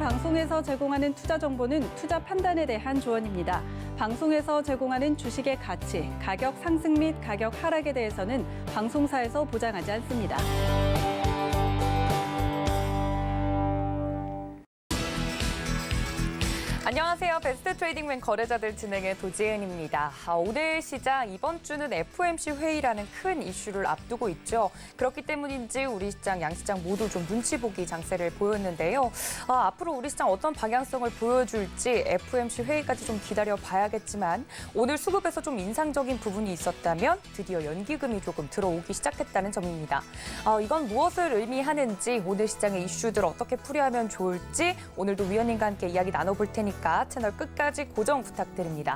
방송에서 제공하는 투자 정보는 투자 판단에 대한 조언입니다. 방송에서 제공하는 주식의 가치, 가격 상승 및 가격 하락에 대해서는 방송사에서 보장하지 않습니다. 안녕하세요. 베스트 트레이딩맨 거래자들 진행의 도지은입니다. 오늘 시장 이번 주는 FOMC 회의라는 큰 이슈를 앞두고 있죠. 그렇기 때문인지 우리 시장, 양시장 모두 좀 눈치 보기 장세를 보였는데요. 앞으로 우리 시장 어떤 방향성을 보여줄지 FOMC 회의까지 좀 기다려 봐야겠지만 오늘 수급에서 좀 인상적인 부분이 있었다면 드디어 연기금이 조금 들어오기 시작했다는 점입니다. 이건 무엇을 의미하는지 오늘 시장의 이슈들 어떻게 풀이하면 좋을지 오늘도 위원님과 함께 이야기 나눠볼 테니까 채널 끝까지 고정 부탁드립니다.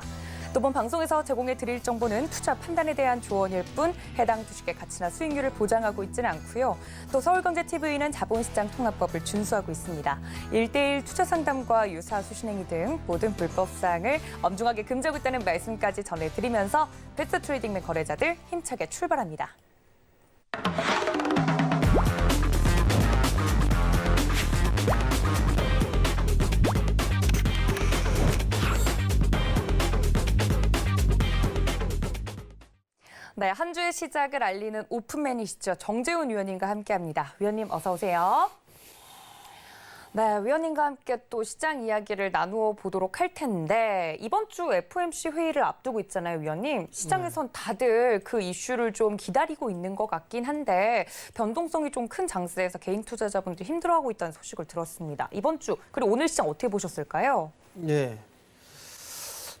또 본 방송에서 제공해 드릴 정보는 투자 판단에 대한 조언일 뿐 해당 주식의 가치나 수익률을 보장하고 있지는 않고요. 또 서울경제TV는 자본시장 통합법을 준수하고 있습니다. 1:1 투자 상담과 유사 수신행위 등 모든 불법 사항을 엄중하게 금지하고 있다는 말씀까지 전해드리면서 베스트 트레이딩맨 거래자들 힘차게 출발합니다. 네, 한 주의 시작을 알리는 오픈맨이시죠. 정재훈 위원님과 함께합니다. 위원님 어서 오세요. 네, 위원님과 함께 또 시장 이야기를 나누어 보도록 할 텐데 이번 주 FOMC 회의를 앞두고 있잖아요, 위원님. 시장에선 다들 그 이슈를 좀 기다리고 있는 것 같긴 한데 변동성이 좀 큰 장세에서 개인 투자자분들이 힘들어하고 있다는 소식을 들었습니다. 이번 주 그리고 오늘 시장 어떻게 보셨을까요? 네,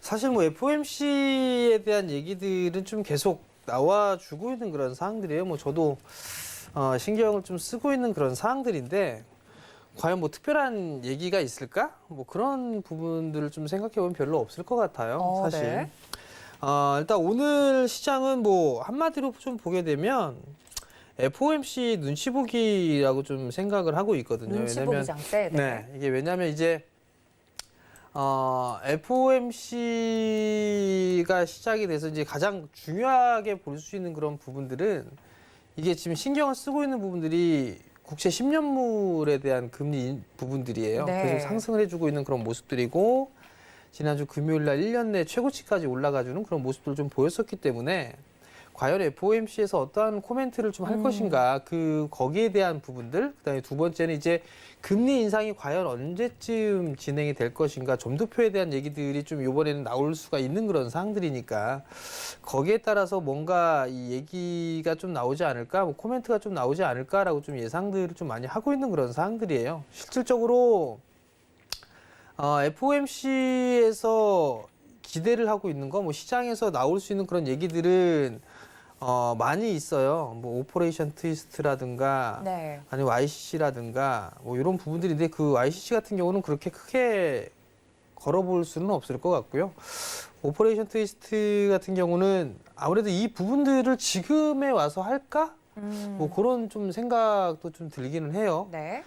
사실 뭐 FOMC에 대한 얘기들은 좀 계속 나와주고 있는 그런 사항들이에요. 뭐 저도 신경을 좀 쓰고 있는 그런 사항들인데 과연 뭐 특별한 얘기가 있을까? 뭐 그런 부분들을 좀 생각해 보면 별로 없을 것 같아요. 사실. 네. 일단 오늘 시장은 뭐 한마디로 좀 보게 되면 FOMC 눈치 보기라고 좀 생각을 하고 있거든요. 눈치 보기 장세. 네, 이게 왜냐하면 이제 FOMC가 시작이 돼서 이제 가장 중요하게 볼 수 있는 그런 부분들은 이게 지금 신경을 쓰고 있는 부분들이 국채 10년물에 대한 금리 부분들이에요. 네. 계속 상승을 해주고 있는 그런 모습들이고 지난주 금요일 날 1년 내 최고치까지 올라가주는 그런 모습들을 좀 보였었기 때문에 과연 FOMC에서 어떠한 코멘트를 좀 할 것인가 거기에 대한 부분들 그다음에 두 번째는 이제 금리 인상이 과연 언제쯤 진행이 될 것인가 점도표에 대한 얘기들이 좀 이번에는 나올 수가 있는 그런 사항들이니까 거기에 따라서 뭔가 이 얘기가 좀 나오지 않을까 뭐 코멘트가 좀 나오지 않을까라고 좀 예상들을 좀 많이 하고 있는 그런 사항들이에요. 실질적으로 FOMC에서 기대를 하고 있는 거, 뭐 시장에서 나올 수 있는 그런 얘기들은 많이 있어요. 뭐 오퍼레이션 트위스트라든가, 네. 아니면 YCC라든가 뭐 이런 부분들인데 그 YCC 같은 경우는 그렇게 크게 걸어볼 수는 없을 것 같고요. 오퍼레이션 트위스트 같은 경우는 아무래도 이 부분들을 지금에 와서 할까? 뭐 그런 좀 생각도 좀 들기는 해요. 네.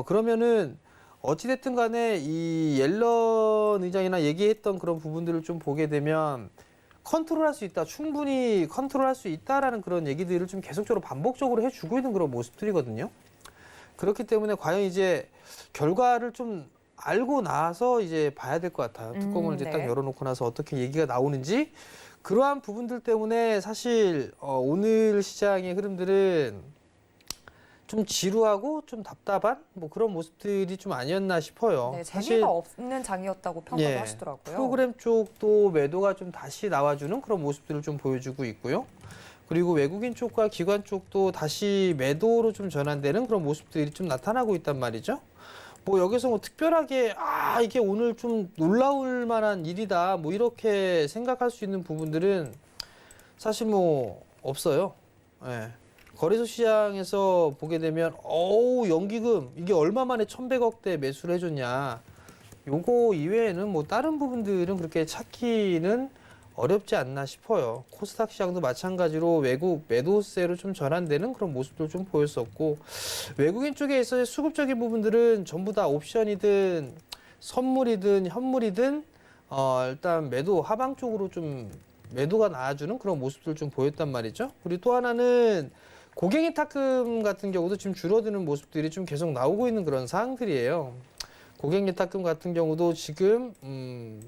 그러면은 어찌됐든 간에 이 옐런 의장이나 얘기했던 그런 부분들을 좀 보게 되면 컨트롤할 수 있다, 충분히 컨트롤할 수 있다라는 그런 얘기들을 좀 계속적으로 반복적으로 해주고 있는 그런 모습들이거든요. 그렇기 때문에 과연 이제 결과를 좀 알고 나서 이제 봐야 될 것 같아요. 뚜껑을 이제 네. 딱 열어놓고 나서 어떻게 얘기가 나오는지 그러한 부분들 때문에 사실 오늘 시장의 흐름들은 좀 지루하고 좀 답답한 뭐 그런 모습들이 좀 아니었나 싶어요. 네, 사실 재미가 없는 장이었다고 평가도 하시더라고요. 프로그램 쪽도 매도가 좀 다시 나와주는 그런 모습들을 좀 보여주고 있고요. 그리고 외국인 쪽과 기관 쪽도 다시 매도로 좀 전환되는 그런 모습들이 좀 나타나고 있단 말이죠. 뭐 여기서 뭐 특별하게 이게 오늘 좀 놀라울 만한 일이다 뭐 이렇게 생각할 수 있는 부분들은 사실 뭐 없어요. 예. 거래소 시장에서 보게 되면 연기금 이게 얼마 만에 1,100억대 매수를 해줬냐. 요거 이외에는 뭐 다른 부분들은 그렇게 찾기는 어렵지 않나 싶어요. 코스닥 시장도 마찬가지로 외국 매도세로 좀 전환되는 그런 모습도 좀 보였었고 외국인 쪽에 있어서 수급적인 부분들은 전부 다 옵션이든 선물이든 현물이든 일단 매도 하방 쪽으로 좀 매도가 나와주는 그런 모습들 좀 보였단 말이죠. 그리고 또 하나는 고갱이 탁금 같은 경우도 지금 줄어드는 모습들이 좀 계속 나오고 있는 그런 상황들이에요. 고객 예탁금 같은 경우도 지금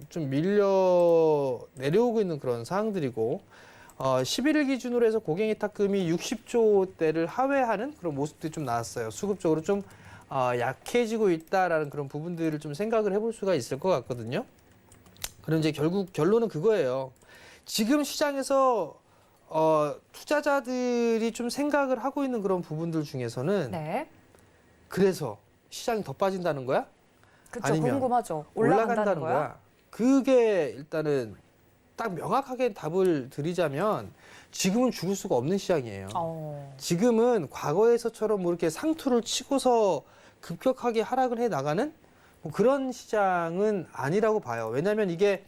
좀 밀려 내려오고 있는 그런 상황들이고 11일 기준으로 해서 고객 예탁금이 60조대를 하회하는 그런 모습들이 좀 나왔어요. 수급적으로 좀 약해지고 있다라는 그런 부분들을 좀 생각을 해볼 수가 있을 것 같거든요. 그럼 이제 결국 결론은 그거예요. 지금 시장에서 투자자들이 좀 생각을 하고 있는 그런 부분들 중에서는 네. 그래서 시장이 더 빠진다는 거야? 그렇죠. 아니면 궁금하죠. 올라간다는 거야? 그게 일단은 딱 명확하게 답을 드리자면 지금은 죽을 수가 없는 시장이에요. 지금은 과거에서처럼 뭐 이렇게 상투를 치고서 급격하게 하락을 해 나가는 뭐 그런 시장은 아니라고 봐요. 왜냐하면 이게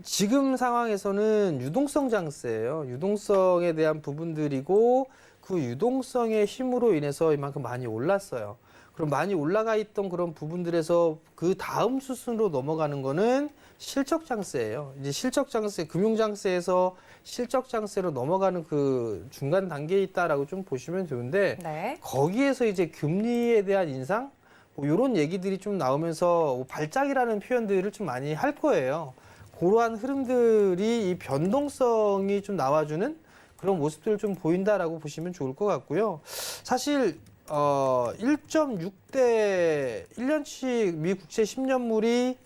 지금 상황에서는 유동성 장세예요. 유동성에 대한 부분들이고 그 유동성의 힘으로 인해서 이만큼 많이 올랐어요. 그럼 많이 올라가 있던 그런 부분들에서 그 다음 수순으로 넘어가는 거는 실적 장세예요. 이제 실적 장세, 금융 장세에서 실적 장세로 넘어가는 그 중간 단계에 있다라고 좀 보시면 좋은데 네. 거기에서 이제 금리에 대한 인상 뭐 이런 얘기들이 좀 나오면서 뭐 발작이라는 표현들을 좀 많이 할 거예요. 그러한 흐름들이 이 변동성이 좀 나와주는 그런 모습들을 좀 보인다라고 보시면 좋을 것 같고요. 사실 1.6대 1년치 미 국채 10년물이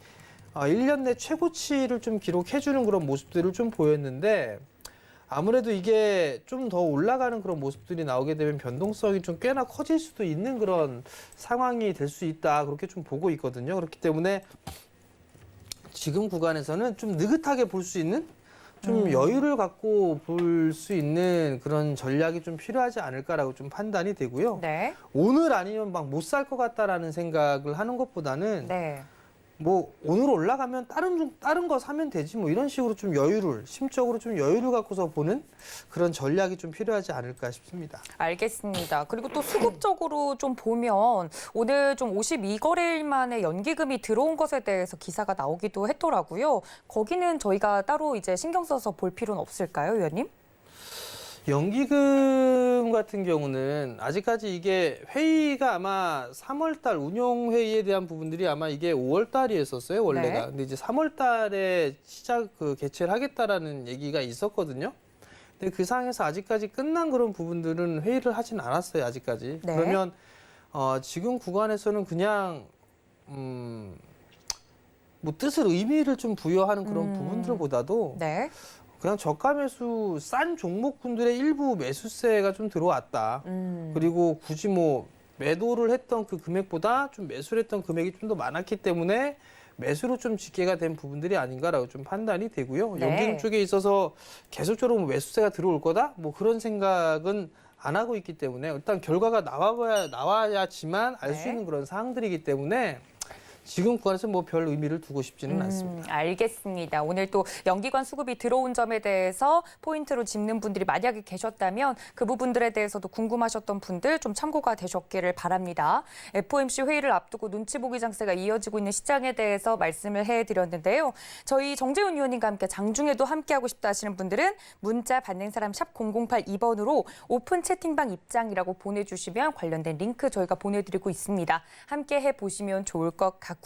1년 내 최고치를 좀 기록해주는 그런 모습들을 좀 보였는데 아무래도 이게 좀 더 올라가는 그런 모습들이 나오게 되면 변동성이 좀 꽤나 커질 수도 있는 그런 상황이 될 수 있다. 그렇게 좀 보고 있거든요. 그렇기 때문에 지금 구간에서는 좀 느긋하게 볼 수 있는 좀 여유를 갖고 볼 수 있는 그런 전략이 좀 필요하지 않을까라고 좀 판단이 되고요. 네. 오늘 아니면 막 못 살 것 같다라는 생각을 하는 것보다는 네. 뭐 오늘 올라가면 다른 거 사면 되지 뭐 이런 식으로 좀 심적으로 좀 여유를 갖고서 보는 그런 전략이 좀 필요하지 않을까 싶습니다. 알겠습니다. 그리고 또 수급적으로 좀 보면 오늘 좀 52거래일 만에 연기금이 들어온 것에 대해서 기사가 나오기도 했더라고요. 거기는 저희가 따로 이제 신경 써서 볼 필요는 없을까요, 위원님? 연기금 같은 경우는 아직까지 이게 회의가 아마 3월 달 운용 회의에 대한 부분들이 아마 이게 5월 달이었었어요, 원래가. 네. 근데 이제 3월 달에 개최를 하겠다라는 얘기가 있었거든요. 근데 그 상황에서 아직까지 끝난 그런 부분들은 회의를 하진 않았어요, 아직까지. 네. 그러면 지금 구간에서는 그냥 뭐 뜻을 의미를 좀 부여하는 그런 부분들보다도 네. 그냥 저가 매수 싼 종목군들의 일부 매수세가 좀 들어왔다. 그리고 굳이 뭐 매도를 했던 그 금액보다 좀 매수를 했던 금액이 좀 더 많았기 때문에 매수로 좀 집계가 된 부분들이 아닌가라고 좀 판단이 되고요. 네. 연기금 쪽에 있어서 계속적으로 뭐 매수세가 들어올 거다? 뭐 그런 생각은 안 하고 있기 때문에 일단 결과가 나와야지만 알 수 네. 있는 그런 사항들이기 때문에 지금 구간에서 뭐 별 의미를 두고 싶지는 않습니다. 알겠습니다. 오늘 또 연기관 수급이 들어온 점에 대해서 포인트로 짚는 분들이 만약에 계셨다면 그 부분들에 대해서도 궁금하셨던 분들 좀 참고가 되셨기를 바랍니다. FOMC 회의를 앞두고 눈치 보기 장세가 이어지고 있는 시장에 대해서 말씀을 해드렸는데요. 저희 정재훈 위원님과 함께 장중에도 함께하고 싶다 하시는 분들은 문자 받는 사람 샵 0082번으로 오픈 채팅방 입장이라고 보내주시면 관련된 링크 저희가 보내드리고 있습니다. 함께 해보시면 좋을 것 같고요.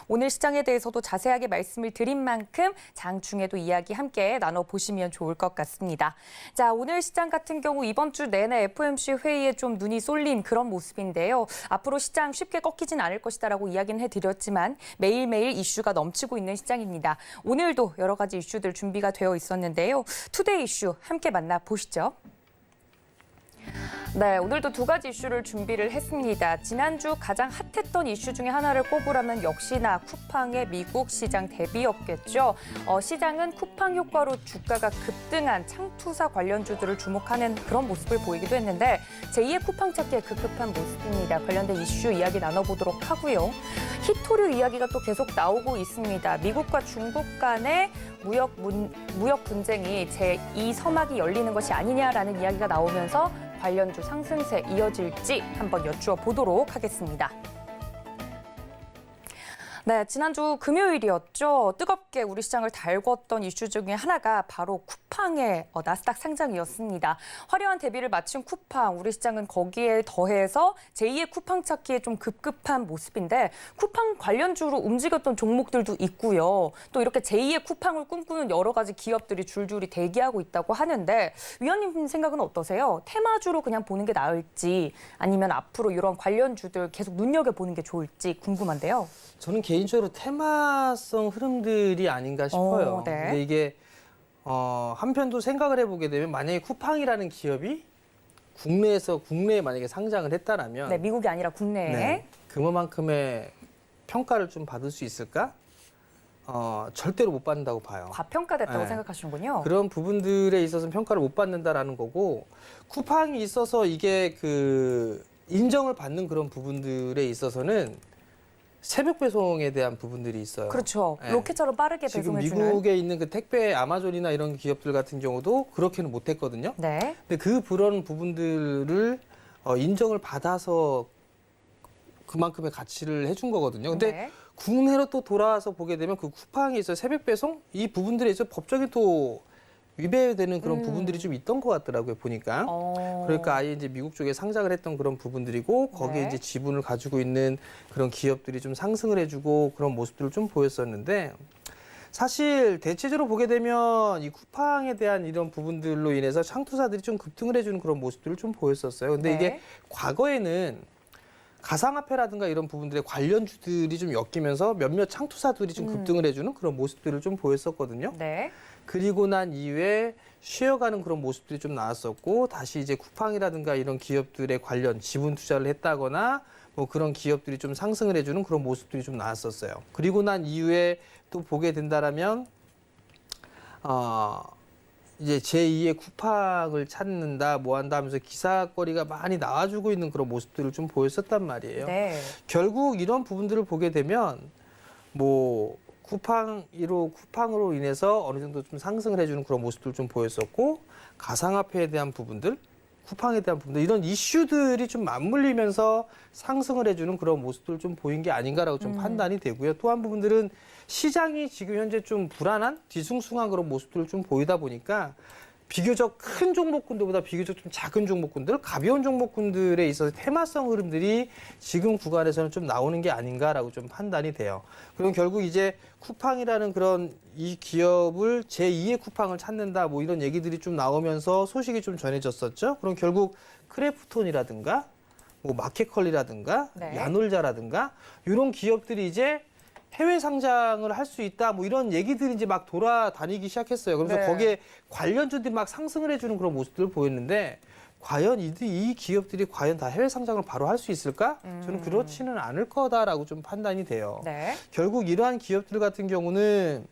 오늘 시장에 대해서도 자세하게 말씀을 드린 만큼 장중에도 이야기 함께 나눠보시면 좋을 것 같습니다. 자, 오늘 시장 같은 경우 이번 주 내내 FOMC 회의에 좀 눈이 쏠린 그런 모습인데요. 앞으로 시장 쉽게 꺾이진 않을 것이다라고 이야기는 해드렸지만 매일매일 이슈가 넘치고 있는 시장입니다. 오늘도 여러 가지 이슈들 준비가 되어 있었는데요. 투데이 이슈 함께 만나보시죠. 네, 오늘도 두 가지 이슈를 준비를 했습니다. 지난주 가장 핫했던 이슈 중에 하나를 꼽으라면 역시나 쿠팡의 미국 시장 대비였겠죠. 시장은 쿠팡 효과로 주가가 급등한 창투사 관련주들을 주목하는 그런 모습을 보이기도 했는데 제2의 쿠팡 찾기에 급급한 모습입니다. 관련된 이슈 이야기 나눠보도록 하고요. 히토류 이야기가 또 계속 나오고 있습니다. 미국과 중국 간의 무역 분쟁이 제2 서막이 열리는 것이 아니냐라는 이야기가 나오면서 관련주 상승세 이어질지 한번 여쭈어 보도록 하겠습니다. 네, 지난주 금요일이었죠. 뜨겁게 우리 시장을 달궜던 이슈 중에 하나가 바로 쿠팡의 나스닥 상장이었습니다. 화려한 데뷔를 마친 쿠팡, 우리 시장은 거기에 더해서 제2의 쿠팡 찾기에 좀 급급한 모습인데 쿠팡 관련주로 움직였던 종목들도 있고요. 또 이렇게 제2의 쿠팡을 꿈꾸는 여러 가지 기업들이 줄줄이 대기하고 있다고 하는데 위원님 생각은 어떠세요? 테마주로 그냥 보는 게 나을지 아니면 앞으로 이런 관련주들 계속 눈여겨보는 게 좋을지 궁금한데요. 저는 개인적으로 테마성 흐름들이 아닌가 싶어요. 네. 근데 이게 한편도 생각을 해보게 되면 만약에 쿠팡이라는 기업이 국내에 만약에 상장을 했다라면 네, 미국이 아니라 국내에. 네, 그만큼의 평가를 좀 받을 수 있을까? 절대로 못 받는다고 봐요. 과평가됐다고 네. 생각하시는군요. 그런 부분들에 있어서는 평가를 못 받는다라는 거고 쿠팡이 있어서 이게 그 인정을 받는 그런 부분들에 있어서는 새벽 배송에 대한 부분들이 있어요. 그렇죠. 네. 로켓처럼 빠르게 지금 배송해주는. 미국에 있는 그 택배 아마존이나 이런 기업들 같은 경우도 그렇게는 못했거든요. 네. 근데 그런 부분들을 인정을 받아서 그만큼의 가치를 해준 거거든요. 근데 네. 국내로 또 돌아와서 보게 되면 그 쿠팡에 있어 새벽 배송 이 부분들에 있어 법적인 또 위배되는 그런 부분들이 좀 있던 것 같더라고요 보니까. 그러니까 아예 이제 미국 쪽에 상장을 했던 그런 부분들이고 거기에 네. 이제 지분을 가지고 있는 그런 기업들이 좀 상승을 해주고 그런 모습들을 좀 보였었는데 사실 대체적으로 보게 되면 이 쿠팡에 대한 이런 부분들로 인해서 창투사들이 좀 급등을 해주는 그런 모습들을 좀 보였었어요. 근데 네. 이게 과거에는 가상화폐라든가 이런 부분들의 관련주들이 좀 엮이면서 몇몇 창투사들이 좀 급등을 해주는 그런 모습들을 좀 보였었거든요. 네. 그리고 난 이후에 쉬어가는 그런 모습들이 좀 나왔었고 다시 이제 쿠팡이라든가 이런 기업들의 관련 지분 투자를 했다거나 뭐 그런 기업들이 좀 상승을 해주는 그런 모습들이 좀 나왔었어요. 그리고 난 이후에 또 보게 된다라면 이제 제2의 쿠팡을 찾는다 뭐 한다 하면서 기사거리가 많이 나와주고 있는 그런 모습들을 좀 보였었단 말이에요. 네. 결국 이런 부분들을 보게 되면 뭐 쿠팡으로 인해서 어느 정도 좀 상승을 해주는 그런 모습들 좀 보였었고 가상화폐에 대한 부분들, 쿠팡에 대한 부분들 이런 이슈들이 좀 맞물리면서 상승을 해주는 그런 모습들을 좀 보인 게 아닌가라고 좀 판단이 되고요. 또 한 부분들은 시장이 지금 현재 좀 불안한 뒤숭숭한 그런 모습들을 좀 보이다 보니까 비교적 큰 종목군들보다 비교적 좀 작은 종목군들, 가벼운 종목군들에 있어서 테마성 흐름들이 지금 구간에서는 좀 나오는 게 아닌가라고 좀 판단이 돼요. 그럼 결국 이제 쿠팡이라는 그런 이 기업을 제2의 쿠팡을 찾는다 뭐 이런 얘기들이 좀 나오면서 소식이 좀 전해졌었죠. 그럼 결국 크래프톤이라든가 뭐 마켓컬리라든가 네. 야놀자라든가 이런 기업들이 이제 해외 상장을 할 수 있다 뭐 이런 얘기들이 이제 막 돌아다니기 시작했어요. 그래서 네. 거기에 관련주들이 막 상승을 해주는 그런 모습들을 보였는데 과연 이 기업들이 과연 다 해외 상장을 바로 할 수 있을까? 저는 그렇지는 않을 거다라고 좀 판단이 돼요. 네. 결국 이러한 기업들 같은 경우는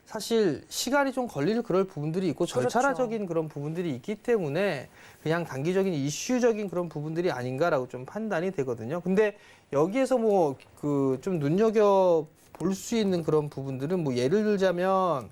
사실 시간이 좀 걸릴 그럴 부분들이 있고 절차적인 그런 부분들이 있기 때문에 그냥 단기적인 이슈적인 그런 부분들이 아닌가라고 좀 판단이 되거든요. 근데 여기에서 뭐 그 좀 눈여겨 볼 수 있는 그런 부분들은 뭐 예를 들자면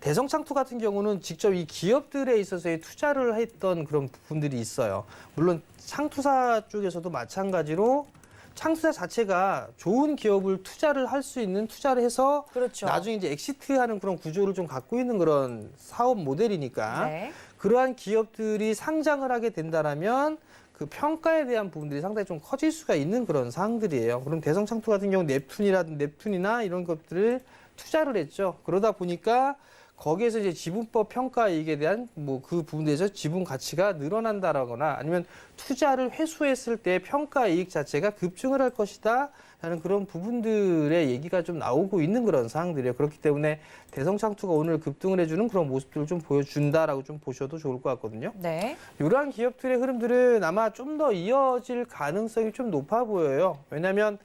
대성창투 같은 경우는 직접 이 기업들에 있어서의 투자를 했던 그런 부분들이 있어요. 물론 창투사 쪽에서도 마찬가지로 창투사 자체가 좋은 기업을 투자를 할 수 있는 투자를 해서 그렇죠. 나중에 이제 엑시트하는 그런 구조를 좀 갖고 있는 그런 사업 모델이니까 네. 그러한 기업들이 상장을 하게 된다라면 그 평가에 대한 부분들이 상당히 좀 커질 수가 있는 그런 사항들이에요. 그럼 대성창투 같은 경우 넵툰이나 이런 것들을 투자를 했죠. 그러다 보니까 거기에서 이제 지분법 평가 이익에 대한 뭐 그 부분에서 지분 가치가 늘어난다라거나 아니면 투자를 회수했을 때 평가 이익 자체가 급증을 할 것이다 라는 그런 부분들의 얘기가 좀 나오고 있는 그런 사항들이에요. 그렇기 때문에 대성창투가 오늘 급등을 해주는 그런 모습들을 좀 보여준다라고 좀 보셔도 좋을 것 같거든요. 네. 이러한 기업들의 흐름들은 아마 좀 더 이어질 가능성이 좀 높아 보여요. 왜냐하면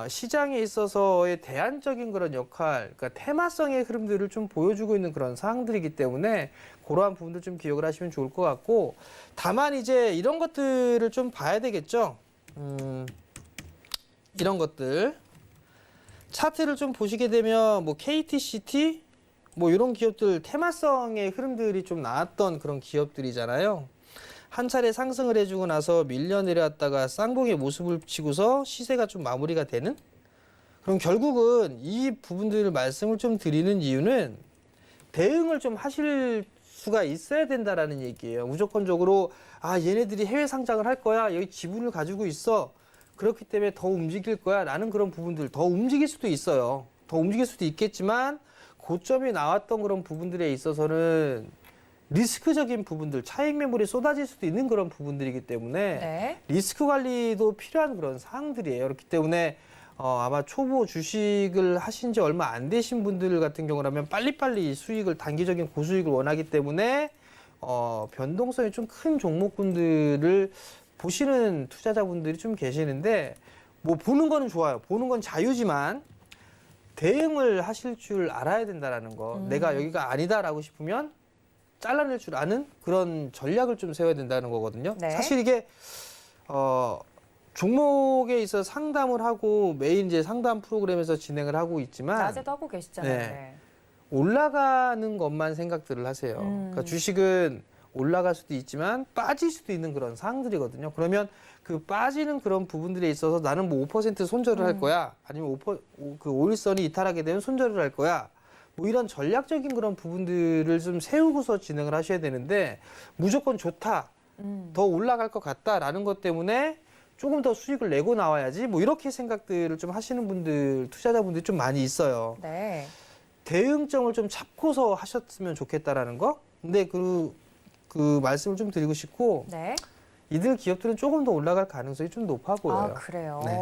시장에 있어서의 대안적인 그런 역할, 그러니까 테마성의 흐름들을 좀 보여주고 있는 그런 사항들이기 때문에 그러한 부분들 좀 기억을 하시면 좋을 것 같고 다만 이제 이런 것들을 좀 봐야 되겠죠. 이런 것들 차트를 좀 보시게 되면 뭐 KTCT 뭐 이런 기업들 테마성의 흐름들이 좀 나왔던 그런 기업들이잖아요. 한 차례 상승을 해주고 나서 밀려 내려왔다가 쌍봉의 모습을 치고서 시세가 좀 마무리가 되는? 그럼 결국은 이 부분들 말씀을 좀 드리는 이유는 대응을 좀 하실 수가 있어야 된다라는 얘기예요. 무조건적으로 얘네들이 해외 상장을 할 거야. 여기 지분을 가지고 있어. 그렇기 때문에 더 움직일 거야. 라는 그런 부분들 더 움직일 수도 있어요. 더 움직일 수도 있겠지만 고점이 나왔던 그런 부분들에 있어서는 리스크적인 부분들, 차익 매물이 쏟아질 수도 있는 그런 부분들이기 때문에 네. 리스크 관리도 필요한 그런 사항들이에요. 그렇기 때문에 아마 초보 주식을 하신 지 얼마 안 되신 분들 같은 경우라면 빨리빨리 수익을 단기적인 고수익을 원하기 때문에 변동성이 좀 큰 종목군들을 보시는 투자자분들이 좀 계시는데 뭐 보는 거는 좋아요. 보는 건 자유지만 대응을 하실 줄 알아야 된다라는 거. 내가 여기가 아니다라고 싶으면 잘라낼 줄 아는 그런 전략을 좀 세워야 된다는 거거든요. 네. 사실 이게 종목에 있어서 상담을 하고 매일 이제 상담 프로그램에서 진행을 하고 있지만 낮에도 하고 계시잖아요. 네. 네. 올라가는 것만 생각들을 하세요. 그러니까 주식은 올라갈 수도 있지만 빠질 수도 있는 그런 상황들이거든요. 그러면 그 빠지는 그런 부분들에 있어서 나는 뭐 5% 손절을 할 거야. 아니면 그 5일선이 이탈하게 되면 손절을 할 거야. 뭐 이런 전략적인 그런 부분들을 좀 세우고서 진행을 하셔야 되는데 무조건 좋다. 더 올라갈 것 같다라는 것 때문에 조금 더 수익을 내고 나와야지 뭐 이렇게 생각들을 좀 하시는 분들, 투자자분들이 좀 많이 있어요. 네. 대응점을 좀 잡고서 하셨으면 좋겠다라는 거. 근데 그 말씀을 좀 드리고 싶고 네. 이들 기업들은 조금 더 올라갈 가능성이 좀 높아 보여요. 아, 그래요. 네.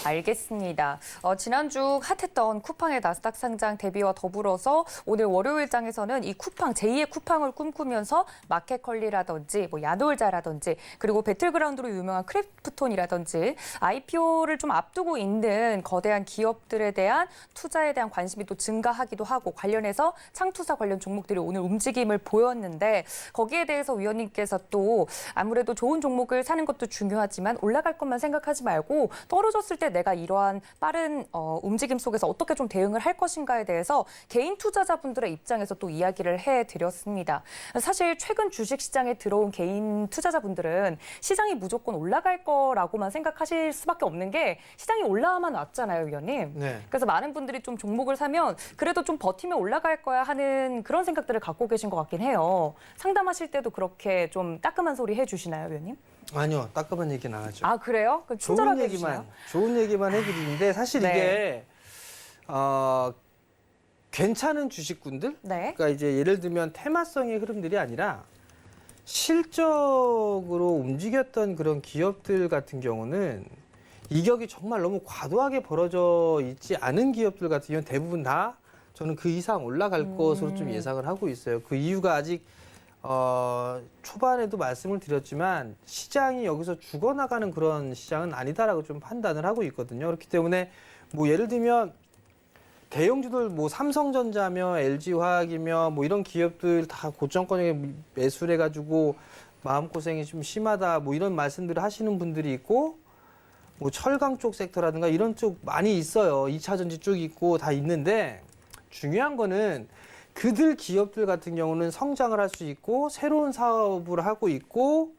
알겠습니다. 지난주 핫했던 쿠팡의 나스닥 상장 대비와 더불어서 오늘 월요일장에서는 이 쿠팡, 제2의 쿠팡을 꿈꾸면서 마켓컬리라든지 뭐 야놀자라든지 그리고 배틀그라운드로 유명한 크래프톤이라든지 IPO를 좀 앞두고 있는 거대한 기업들에 대한 투자에 대한 관심이 또 증가하기도 하고 관련해서 창투사 관련 종목들이 오늘 움직임을 보였는데 거기에 대해서 위원님께서 또 아무래도 좋은 종목을 사는 것도 중요하지만 올라갈 것만 생각하지 말고 떨어졌을 때 내가 이러한 빠른 움직임 속에서 어떻게 좀 대응을 할 것인가에 대해서 개인 투자자분들의 입장에서 또 이야기를 해드렸습니다. 사실 최근 주식시장에 들어온 개인 투자자분들은 시장이 무조건 올라갈 거라고만 생각하실 수밖에 없는 게 시장이 올라와만 왔잖아요, 위원님. 네. 그래서 많은 분들이 좀 종목을 사면 그래도 좀 버티면 올라갈 거야 하는 그런 생각들을 갖고 계신 것 같긴 해요. 상담하실 때도 그렇게 좀 따끔한 소리 해주시나요, 위원님? 아니요, 따끔한 얘기는 안 하죠. 아, 그래요? 그럼 좋은 친절하게 얘기만, 해주시나요? 좋은 얘기만 해드리는데 사실 네. 이게 괜찮은 주식군들, 네. 그러니까 이제 예를 들면 테마성의 흐름들이 아니라 실적으로 움직였던 그런 기업들 같은 경우는 이격이 정말 너무 과도하게 벌어져 있지 않은 기업들 같은 경우는 대부분 다 저는 그 이상 올라갈 것으로 좀 예상을 하고 있어요. 그 이유가 아직 초반에도 말씀을 드렸지만 시장이 여기서 죽어나가는 그런 시장은 아니다라고 좀 판단을 하고 있거든요. 그렇기 때문에 뭐 예를 들면 대형주들 뭐 삼성전자며 LG화학이며 뭐 이런 기업들 다 고점권에 매수를 해가지고 마음고생이 좀 심하다 뭐 이런 말씀들을 하시는 분들이 있고 뭐 철강 쪽 섹터라든가 이런 쪽 많이 있어요. 2차 전지 쪽 있고 다 있는데 중요한 거는 그들 기업들 같은 경우는 성장을 할 수 있고 새로운 사업을 하고 있고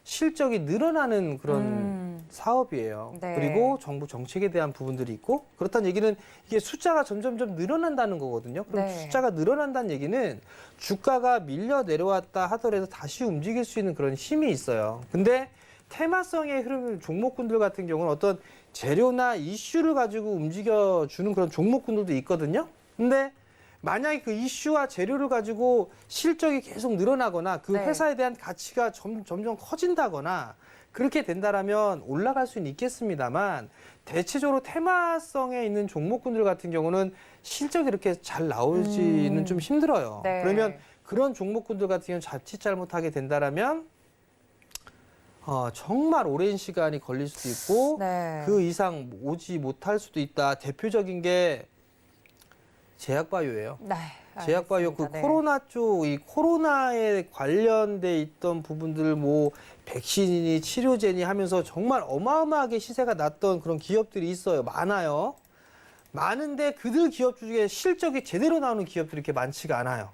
실적이 늘어나는 그런 사업이에요. 네. 그리고 정부 정책에 대한 부분들이 있고 그렇다는 얘기는 이게 숫자가 점점점 늘어난다는 거거든요. 그럼 네. 숫자가 늘어난다는 얘기는 주가가 밀려 내려왔다 하더라도 다시 움직일 수 있는 그런 힘이 있어요. 근데 테마성의 흐름 종목군들 같은 경우는 어떤 재료나 이슈를 가지고 움직여주는 그런 종목군들도 있거든요. 근데 만약에 그 이슈와 재료를 가지고 실적이 계속 늘어나거나 그 네. 회사에 대한 가치가 점점 커진다거나 그렇게 된다라면 올라갈 수는 있겠습니다만 대체적으로 테마성에 있는 종목군들 같은 경우는 실적이 이렇게 잘 나오지는 좀 힘들어요. 네. 그러면 그런 종목군들 같은 경우는 자칫 잘못하게 된다라면 정말 오랜 시간이 걸릴 수도 있고 네. 그 이상 오지 못할 수도 있다. 대표적인 게 제약바이오예요. 네. 제약바이오 그 알겠습니다. 네. 코로나 쪽, 이 코로나에 관련돼 있던 부분들 뭐 백신이니 치료제니 하면서 정말 어마어마하게 시세가 났던 그런 기업들이 있어요. 많아요. 많은데 그들 기업 중에 실적이 제대로 나오는 기업들이 이렇게 많지가 않아요.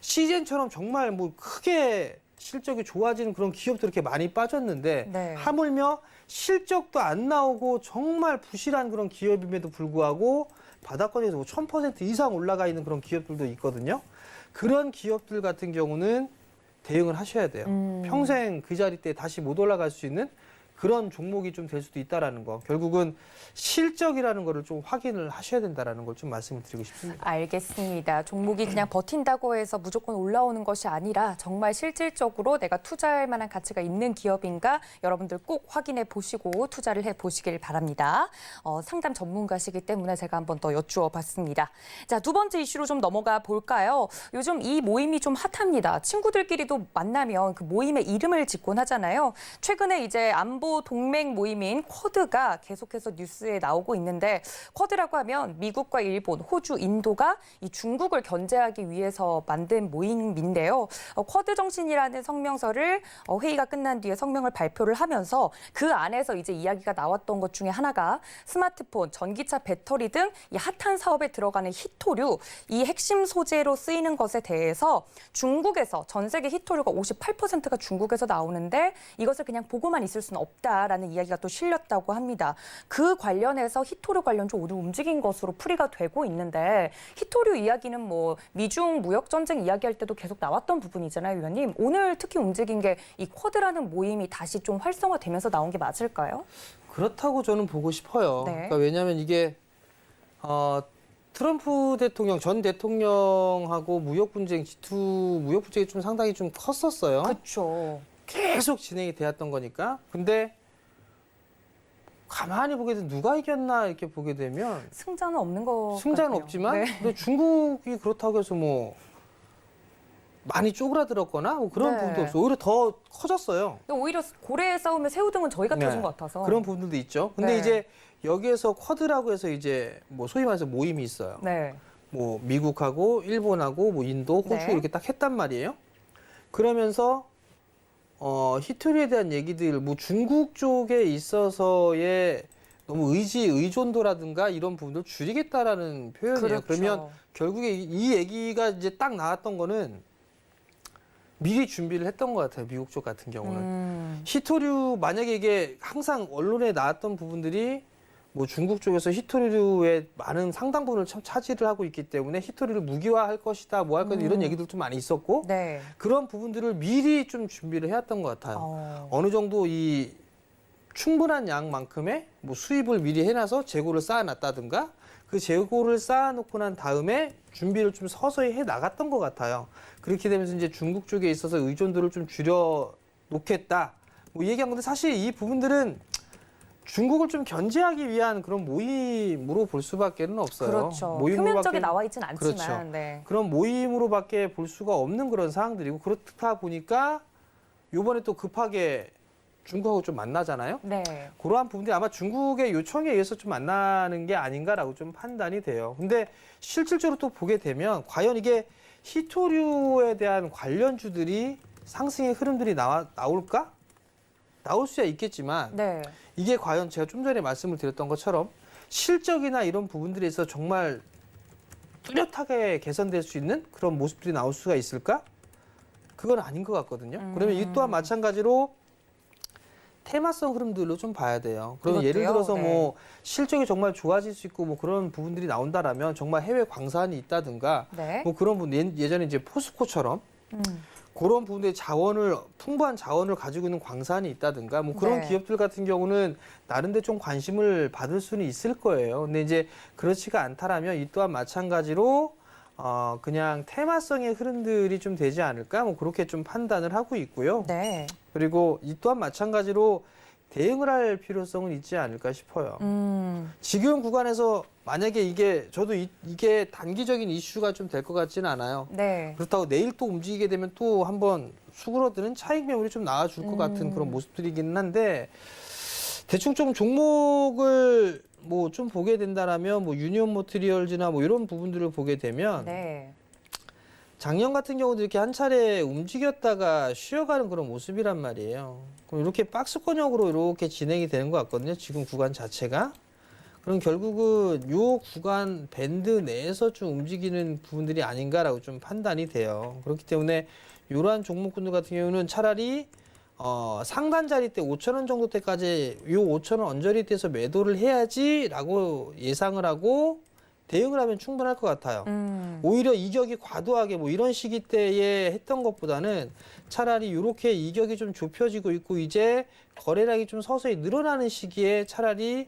시젠처럼 정말 뭐 크게 실적이 좋아지는 그런 기업도 이렇게 많이 빠졌는데 네. 하물며 실적도 안 나오고 정말 부실한 그런 기업임에도 불구하고 바닥권에서 뭐 1000% 이상 올라가 있는 그런 기업들도 있거든요. 그런 기업들 같은 경우는 대응을 하셔야 돼요. 평생 그 자리때 다시 못 올라갈 수 있는 그런 종목이 좀 될 수도 있다라는 거. 결국은 실적이라는 거를 좀 확인을 하셔야 된다라는 걸 좀 말씀을 드리고 싶습니다. 알겠습니다. 종목이 그냥 버틴다고 해서 무조건 올라오는 것이 아니라 정말 실질적으로 내가 투자할 만한 가치가 있는 기업인가 여러분들 꼭 확인해 보시고 투자를 해 보시길 바랍니다. 상담 전문가시기 때문에 제가 한번 더 여쭈어 봤습니다. 자, 두 번째 이슈로 좀 넘어가 볼까요? 요즘 이 모임이 좀 핫합니다. 친구들끼리도 만나면 그 모임의 이름을 짓곤 하잖아요. 최근에 이제 안보 동맹 모임인 쿼드가 계속해서 뉴스에 나오고 있는데 쿼드라고 하면 미국과 일본, 호주, 인도가 이 중국을 견제하기 위해서 만든 모임인데요. 쿼드 정신이라는 성명서를 회의가 끝난 뒤에 성명을 발표를 하면서 그 안에서 이제 이야기가 나왔던 것 중에 하나가 스마트폰, 전기차 배터리 등 이 핫한 사업에 들어가는 히토류, 이 핵심 소재로 쓰이는 것에 대해서 중국에서 전 세계 히토류가 58%가 중국에서 나오는데 이것을 그냥 보고만 있을 수는 없다라는 이야기가 또 실렸다고 합니다. 그 관련해서 히토류 관련 좀 오늘 움직인 것으로 풀이가 되고 있는데 히토류 이야기는 뭐 미중 무역 전쟁 이야기할 때도 계속 나왔던 부분이잖아요, 위원님. 오늘 특히 움직인 게 이 쿼드라는 모임이 다시 좀 활성화되면서 나온 게 맞을까요? 그렇다고 저는 보고 싶어요. 네. 그러니까 왜냐하면 이게 트럼프 대통령 전 대통령하고 무역 분쟁, G2 무역 분쟁이 좀 상당히 좀 컸었어요. 그렇죠. 계속 진행이 되었던 거니까. 근데 가만히 보게 되면 누가 이겼나 이렇게 보게 되면 승자는 없는 거 승자는 같아요. 없지만 네. 근데 중국이 그렇다고 해서 뭐 많이 쪼그라들었거나 뭐 그런 네. 부분도 없어요. 오히려 더 커졌어요. 근데 오히려 고래에 싸우면 새우등은 저희가 네. 터진 것 같아서. 그런 부분도 있죠. 근데 네. 이제 여기에서 쿼드라고 해서 이제 뭐 소위 말해서 모임이 있어요. 네. 뭐 미국하고 일본하고 뭐 인도, 호주 네. 이렇게 딱 했단 말이에요. 그러면서 히토리에 대한 얘기들, 뭐 중국 쪽에 있어서의 너무 의존도라든가 이런 부분들 줄이겠다라는 표현이에요. 그렇죠. 그러면 결국에 이 얘기가 이제 딱 나왔던 거는 미리 준비를 했던 것 같아요. 미국 쪽 같은 경우는. 히토류 만약에 이게 항상 언론에 나왔던 부분들이 뭐 중국 쪽에서 히토류의 많은 상당 부분을 참 차지를 하고 있기 때문에 히토류를 무기화할 것이다, 뭐 할 것이다 이런 얘기들도 많이 있었고 네. 그런 부분들을 미리 좀 준비를 해왔던 것 같아요. 어느 정도 이 충분한 양만큼의 뭐 수입을 미리 해놔서 재고를 쌓아놨다든가 그 재고를 쌓아놓고 난 다음에 준비를 좀 서서히 해 나갔던 것 같아요. 그렇게 되면서 이제 중국 쪽에 있어서 의존도를 좀 줄여 놓겠다. 뭐 얘기한 건데 사실 이 부분들은 중국을 좀 견제하기 위한 그런 모임으로 볼 수밖에는 없어요. 그렇죠. 모임으로밖에- 표면적에 나와 있지는 않지만. 그렇죠. 네. 그런 모임으로밖에 볼 수가 없는 그런 상황들이고 그렇다 보니까 요번에 또 급하게 중국하고 좀 만나잖아요. 네. 그러한 부분들이 아마 중국의 요청에 의해서 좀 만나는 게 아닌가라고 좀 판단이 돼요. 근데 실질적으로 또 보게 되면 과연 이게 히토류에 대한 관련주들이 상승의 흐름들이 나올까? 나올 수야 있겠지만 네. 이게 과연 제가 좀 전에 말씀을 드렸던 것처럼 실적이나 이런 부분들에 있어서 정말 뚜렷하게 개선될 수 있는 그런 모습들이 나올 수가 있을까? 그건 아닌 것 같거든요. 그러면 이 또한 마찬가지로 테마성 흐름들로 좀 봐야 돼요. 그러면 예를 이것도요? 들어서 네. 뭐 실적이 정말 좋아질 수 있고 뭐 그런 부분들이 나온다라면 정말 해외 광산이 있다든가 네. 뭐 그런 부분 예전에 이제 포스코처럼 그런 부분에 풍부한 자원을 가지고 있는 광산이 있다든가 뭐 그런 네. 기업들 같은 경우는 나름대로 좀 관심을 받을 수는 있을 거예요. 근데 이제 그렇지가 않다라면 이 또한 마찬가지로 그냥 테마성의 흐름들이 좀 되지 않을까 뭐 그렇게 좀 판단을 하고 있고요. 네. 그리고 이 또한 마찬가지로 대응을 할 필요성은 있지 않을까 싶어요. 지금 구간에서 만약에 저도 이게 단기적인 이슈가 좀 될 것 같지는 않아요. 네. 그렇다고 내일 또 움직이게 되면 또 한번 수그러드는 차익 매물이 좀 나와줄 것 같은 그런 모습들이기는 한데 대충 좀 종목을 뭐 좀 보게 된다라면 뭐 유니온 모트리얼즈나 뭐 이런 부분들을 보게 되면 네. 작년 같은 경우도 이렇게 한 차례 움직였다가 쉬어가는 그런 모습이란 말이에요. 그럼 이렇게 박스권형으로 이렇게 진행이 되는 것 같거든요. 지금 구간 자체가. 그럼 결국은 요 구간 밴드 내에서 좀 움직이는 부분들이 아닌가라고 좀 판단이 돼요. 그렇기 때문에 이러한 종목군들 같은 경우는 차라리 상단 자리 때 5,000원 정도 때까지 요 5,000원 언저리 때에서 매도를 해야지라고 예상을 하고 대응을 하면 충분할 것 같아요. 오히려 이격이 과도하게 뭐 이런 시기 때에 했던 것보다는 차라리 이렇게 이격이 좀 좁혀지고 있고 이제 거래량이 좀 서서히 늘어나는 시기에 차라리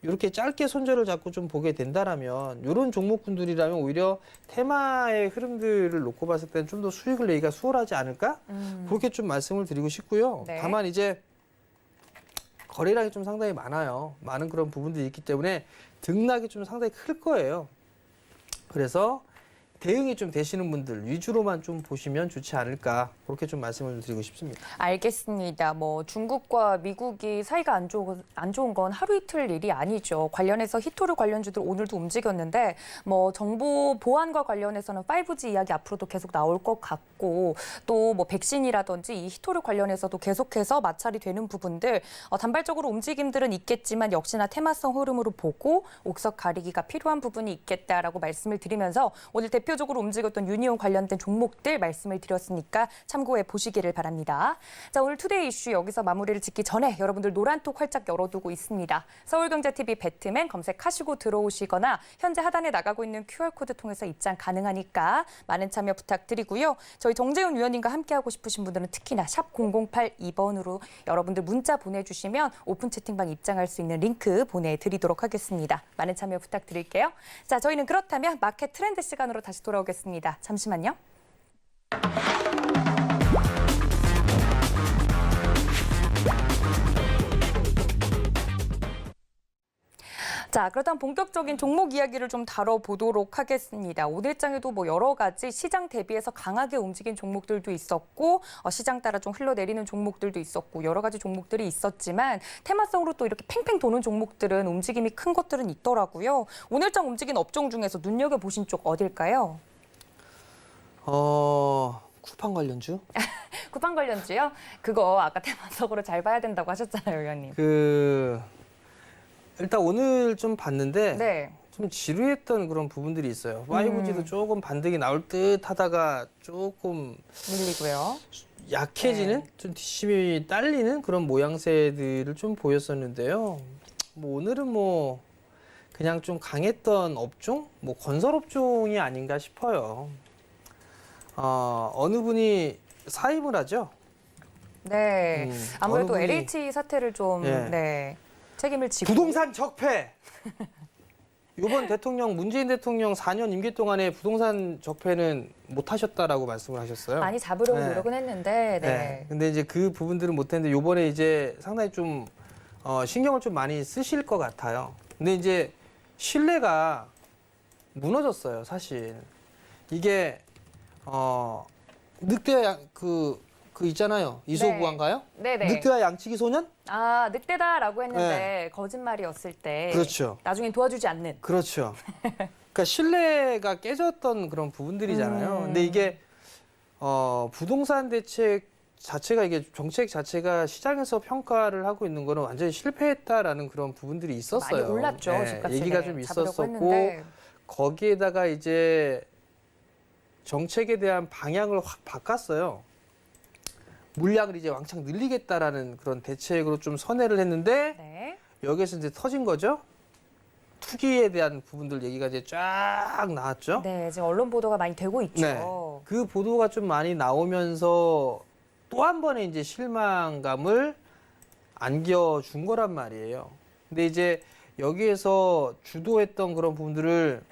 이렇게 짧게 손절을 잡고 좀 보게 된다라면 이런 종목군들이라면 오히려 테마의 흐름들을 놓고 봤을 때는 좀 더 수익을 내기가 수월하지 않을까? 그렇게 좀 말씀을 드리고 싶고요. 네. 다만 이제 거래량이 좀 상당히 많아요. 많은 그런 부분들이 있기 때문에 등락이 좀 상당히 클 거예요. 그래서 대응이 좀 되시는 분들 위주로만 좀 보시면 좋지 않을까 그렇게 좀 말씀을 드리고 싶습니다. 알겠습니다. 뭐 중국과 미국이 사이가 안 좋은 건 하루 이틀 일이 아니죠. 관련해서 히토류 관련주들 오늘도 움직였는데 뭐 정보 보안과 관련해서는 5G 이야기 앞으로도 계속 나올 것 같고 또 뭐 백신이라든지 이 히토류 관련해서도 계속해서 마찰이 되는 부분들 단발적으로 움직임들은 있겠지만 역시나 테마성 흐름으로 보고 옥석 가리기가 필요한 부분이 있겠다라고 말씀을 드리면서 오늘 대표적으로 움직였던 유니온 관련된 종목들 말씀을 드렸으니까 참고해 보시기를 바랍니다. 자, 오늘 투데이 이슈 여기서 마무리를 짓기 전에 여러분들 노란톡 활짝 열어두고 있습니다. 서울경제TV 배트맨 검색하시고 들어오시거나 현재 하단에 나가고 있는 QR코드 통해서 입장 가능하니까 많은 참여 부탁드리고요. 저희 정재훈 위원님과 함께하고 싶으신 분들은 특히나 샵 0082번으로 여러분들 문자 보내주시면 오픈 채팅방 입장할 수 있는 링크 보내드리도록 하겠습니다. 많은 참여 부탁드릴게요. 자, 저희는 그렇다면 마켓 트렌드 시간으로 다시 돌아오겠습니다. 잠시만요. 자, 그렇다면 본격적인 종목 이야기를 좀 다뤄보도록 하겠습니다. 오늘장에도 뭐 여러 가지 시장 대비해서 강하게 움직인 종목들도 있었고 시장 따라 좀 흘러내리는 종목들도 있었고 여러 가지 종목들이 있었지만 테마성으로 또 이렇게 팽팽 도는 종목들은 움직임이 큰 것들은 있더라고요. 오늘장 움직인 업종 중에서 눈여겨보신 쪽 어딜까요? 쿠팡 관련주? 쿠팡 관련주요? 그거 아까 테마성으로 잘 봐야 된다고 하셨잖아요, 의원님. 일단 오늘 좀 봤는데 네. 좀 지루했던 그런 부분들이 있어요. 5G도 조금 반등이 나올 듯 하다가 조금 밀리고요. 약해지는 네. 좀 뒷심이 딸리는 그런 모양새들을 좀 보였었는데요. 뭐 오늘은 뭐 그냥 좀 강했던 업종, 뭐 건설 업종이 아닌가 싶어요. 어느 분이 사임을 하죠. 네. 아무래도 어느 분이- LH 사태를 좀 예. 네. 책임을 지고 부동산 적폐. 이번 대통령 문재인 대통령 4년 임기 동안에 부동산 적폐는 못 하셨다라고 말씀을 하셨어요. 많이 잡으려고 네. 노력은 했는데 네. 네. 근데 이제 그 부분들은 못 했는데 요번에 이제 상당히 좀 신경을 좀 많이 쓰실 것 같아요. 근데 이제 신뢰가 무너졌어요, 사실. 이게 늑대 그 있잖아요. 이소부한가요? 네네. 늑대와 양치기 소년? 아, 늑대다라고 했는데 거짓말이었을 때 그렇죠. 나중엔 도와주지 않는. 그렇죠. 그러니까 신뢰가 깨졌던 그런 부분들이잖아요. 근데 이게 부동산 대책 자체가 이게 정책 자체가 시장에서 평가를 하고 있는 거는 완전히 실패했다라는 그런 부분들이 있었어요. 많이 올랐죠. 네, 집값이. 얘기가 네, 좀 잡으려고 있었었고 했는데. 거기에다가 이제 정책에 대한 방향을 확 바꿨어요. 물량을 이제 왕창 늘리겠다라는 그런 대책으로 좀 선회를 했는데 네. 여기에서 이제 터진 거죠. 투기에 대한 부분들 얘기가 이제 쫙 나왔죠. 네, 지금 언론 보도가 많이 되고 있죠. 그 보도가 좀 많이 나오면서 또 한 번의 이제 실망감을 안겨준 거란 말이에요. 근데 이제 여기에서 주도했던 그런 부분들을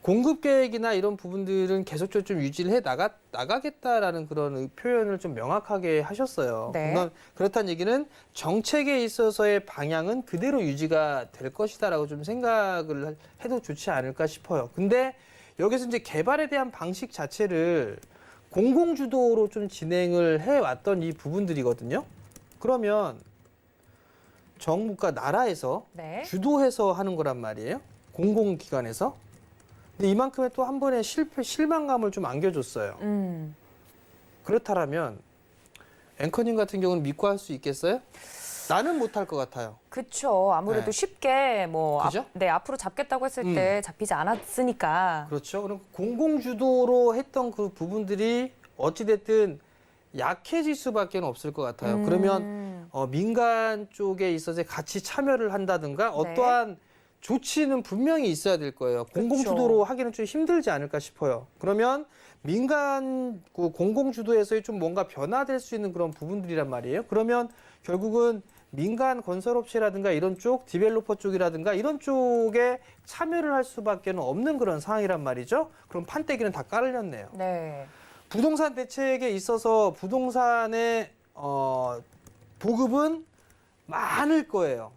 공급 계획이나 이런 부분들은 계속적으로 좀 유지를 해 나가겠다라는 그런 표현을 좀 명확하게 하셨어요. 네. 그렇다는 얘기는 정책에 있어서의 방향은 그대로 유지가 될 것이다라고 좀 생각을 해도 좋지 않을까 싶어요. 근데 여기서 이제 개발에 대한 방식 자체를 공공주도로 좀 진행을 해왔던 이 부분들이거든요. 그러면 정부가 나라에서 네. 주도해서 하는 거란 말이에요. 공공기관에서. 근데 이만큼의 또 한 번의 실망감을 좀 안겨줬어요. 그렇다면 앵커님 같은 경우는 믿고 할 수 있겠어요? 나는 못할 것 같아요. 그렇죠. 아무래도 네. 쉽게 뭐 그죠? 앞으로 잡겠다고 했을 때 잡히지 않았으니까. 그렇죠. 그럼 공공주도로 했던 그 부분들이 어찌됐든 약해질 수밖에 없을 것 같아요. 그러면 민간 쪽에 있어서 같이 참여를 한다든가 어떠한 조치는 분명히 있어야 될 거예요. 공공주도로 하기는 좀 힘들지 않을까 싶어요. 그러면 민간 그 공공주도에서의 좀 뭔가 변화될 수 있는 그런 부분들이란 말이에요. 그러면 결국은 민간 건설업체라든가 이런 쪽, 디벨로퍼 쪽이라든가 이런 쪽에 참여를 할 수밖에 없는 그런 상황이란 말이죠. 그럼 판때기는 다 깔렸네요. 네. 부동산 대책에 있어서 부동산의 보급은 많을 거예요.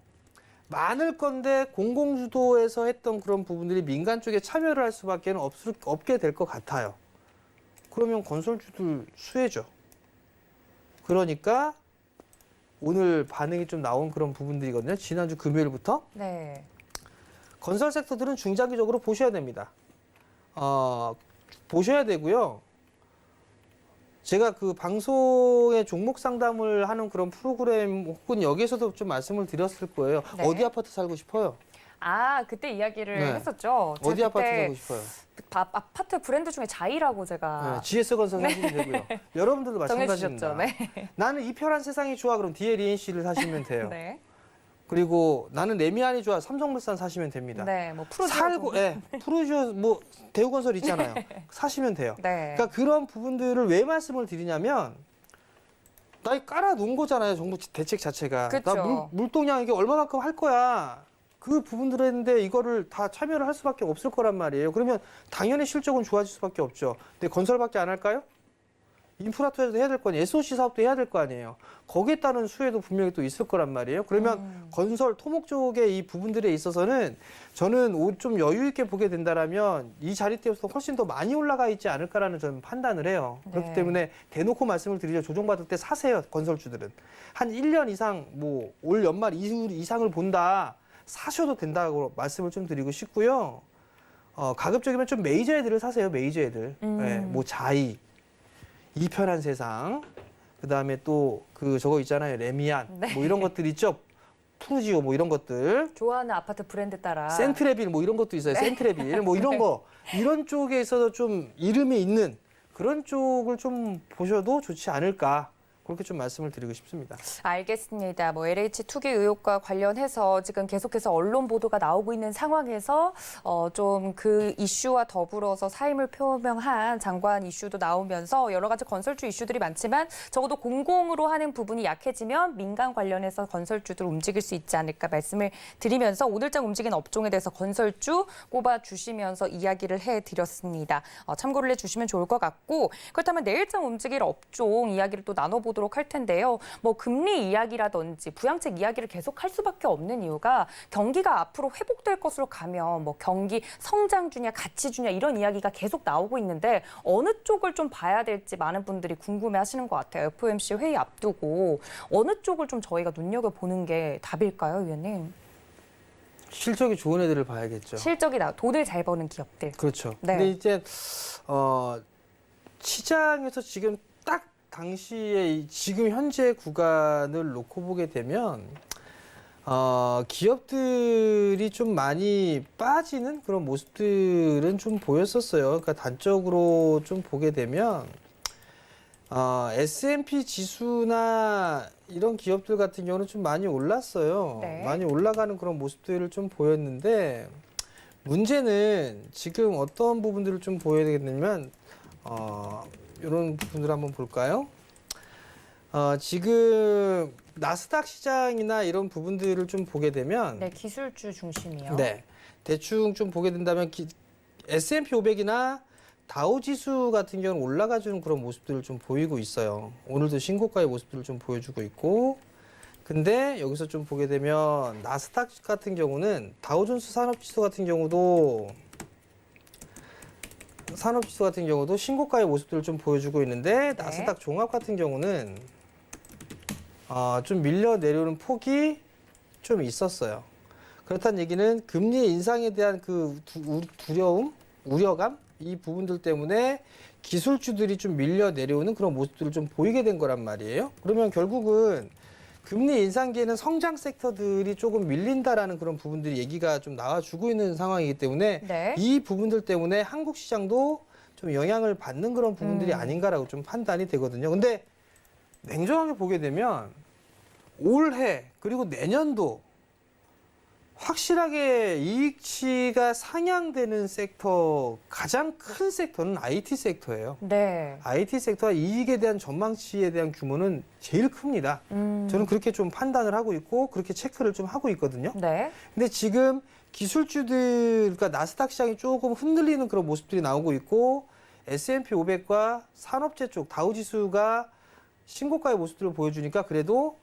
많을 건데 공공주도에서 했던 그런 부분들이 민간 쪽에 참여를 할 수밖에 없게 될 것 같아요. 그러면 건설주들 수혜죠. 그러니까 오늘 반응이 좀 나온 그런 부분들이거든요. 지난주 금요일부터. 네. 건설 섹터들은 중장기적으로 보셔야 됩니다. 보셔야 되고요. 제가 그 방송에 종목 상담을 하는 그런 프로그램 혹은 여기에서도 좀 말씀을 드렸을 거예요. 네. 어디 아파트 살고 싶어요? 아, 그때 이야기를 네. 했었죠. 제가 어디 아파트 그때 살고 싶어요? 아파트 브랜드 중에 자이라고 제가 네, GS건설 사시면 되고요. 여러분들도 마찬가지입니다. 정해주셨죠. 네. 나는 이 편한 세상이 좋아. 그럼 DLENC를 사시면 돼요. 네. 그리고 나는 레미안이 좋아. 삼성물산 사시면 됩니다. 네. 뭐 프로듀서 살고, 프로듀어 뭐 대우건설 있잖아요. 사시면 돼요. 네. 그러니까 그런 부분들을 왜 말씀을 드리냐면 나 깔아 놓은 거잖아요. 정부 대책 자체가. 그쵸. 나 물동량 이게 얼마만큼 할 거야. 그 부분들을 했는데 이거를 다 참여를 할 수밖에 없을 거란 말이에요. 그러면 당연히 실적은 좋아질 수밖에 없죠. 근데 건설밖에 안 할까요? 인프라 투자도 해야 될 거 아니에요. SOC 사업도 해야 될 거 아니에요. 거기에 따른 수혜도 분명히 또 있을 거란 말이에요. 그러면 건설, 토목 쪽의 이 부분들에 있어서는 저는 좀 여유 있게 보게 된다라면 이 자리대에서 훨씬 더 많이 올라가 있지 않을까라는 저는 판단을 해요. 그렇기 네. 때문에 대놓고 말씀을 드리죠. 조정받을 때 사세요. 건설주들은. 한 1년 이상 뭐 올 연말 이상을 본다. 사셔도 된다고 말씀을 좀 드리고 싶고요. 가급적이면 좀 메이저 애들을 사세요. 메이저 애들. 네, 뭐 자이. 이 편한 세상, 그 다음에 또 그 저거 있잖아요. 레미안, 네. 뭐 이런 것들 있죠. 푸르지오 뭐 이런 것들. 좋아하는 아파트 브랜드 따라. 센트레빌 뭐 이런 것도 있어요. 센트레빌 뭐 이런 거. 이런 쪽에 있어서 좀 이름이 있는 그런 쪽을 좀 보셔도 좋지 않을까. 그렇게 좀 말씀을 드리고 싶습니다. 알겠습니다. 뭐 LH 투기 의혹과 관련해서 지금 계속해서 언론 보도가 나오고 있는 상황에서 좀 그 이슈와 더불어서 사임을 표명한 장관 이슈도 나오면서 여러 가지 건설주 이슈들이 많지만 적어도 공공으로 하는 부분이 약해지면 민간 관련해서 건설주들 움직일 수 있지 않을까 말씀을 드리면서 오늘장 움직이는 업종에 대해서 건설주 꼽아 주시면서 이야기를 해드렸습니다. 참고를 해주시면 좋을 것 같고 그렇다면 내일장 움직일 업종 이야기를 또 나눠보도록 할 텐데요. 뭐 금리 이야기라든지 부양책 이야기를 계속 할 수밖에 없는 이유가 경기가 앞으로 회복될 것으로 가면 뭐 경기 성장주냐 가치주냐 이런 이야기가 계속 나오고 있는데 어느 쪽을 좀 봐야 될지 많은 분들이 궁금해하시는 것 같아요. FOMC 회의 앞두고 어느 쪽을 좀 저희가 눈여겨보는 게 답일까요, 위원님? 실적이 좋은 애들을 봐야겠죠. 실적이 돈을 잘 버는 기업들. 그렇죠. 네. 근데 이제 시장에서 지금 딱 당시에 지금 현재 구간을 놓고 보게 되면 기업들이 좀 많이 빠지는 그런 모습들은 좀 보였었어요. 그러니까 단적으로 좀 보게 되면 S&P 지수나 이런 기업들 같은 경우는 좀 많이 올랐어요. 네. 많이 올라가는 그런 모습들을 좀 보였는데 문제는 지금 어떤 부분들을 좀 보여야 되겠냐면 이런 부분들 한번 볼까요? 지금 나스닥 시장이나 이런 부분들을 좀 보게 되면 네, 기술주 중심이요. 네, 대충 좀 보게 된다면 S&P 500이나 다우지수 같은 경우는 올라가주는 그런 모습들을 좀 보이고 있어요. 오늘도 신고가의 모습들을 좀 보여주고 있고 근데 여기서 좀 보게 되면 나스닥 같은 경우는 다우존스 산업지수 같은 경우도 신고가의 모습들을 좀 보여주고 있는데 나스닥 종합 같은 경우는 좀 밀려 내려오는 폭이 좀 있었어요. 그렇다는 얘기는 금리 인상에 대한 그 두려움, 우려감 이 부분들 때문에 기술주들이 좀 밀려 내려오는 그런 모습들을 좀 보이게 된 거란 말이에요. 그러면 결국은 금리 인상기에는 성장 섹터들이 조금 밀린다라는 그런 부분들이 얘기가 좀 나와주고 있는 상황이기 때문에 네. 이 부분들 때문에 한국 시장도 좀 영향을 받는 그런 부분들이 아닌가라고 좀 판단이 되거든요. 근데 냉정하게 보게 되면 올해 그리고 내년도 확실하게 이익치가 상향되는 섹터, 가장 큰 섹터는 IT 섹터예요. 네. IT 섹터와 이익에 대한 전망치에 대한 규모는 제일 큽니다. 저는 그렇게 좀 판단을 하고 있고 그렇게 체크를 좀 하고 있거든요. 네. 근데 지금 기술주들, 그러니까 나스닥 시장이 조금 흔들리는 그런 모습들이 나오고 있고 S&P 500과 산업재 쪽 다우지수가 신고가의 모습들을 보여주니까 그래도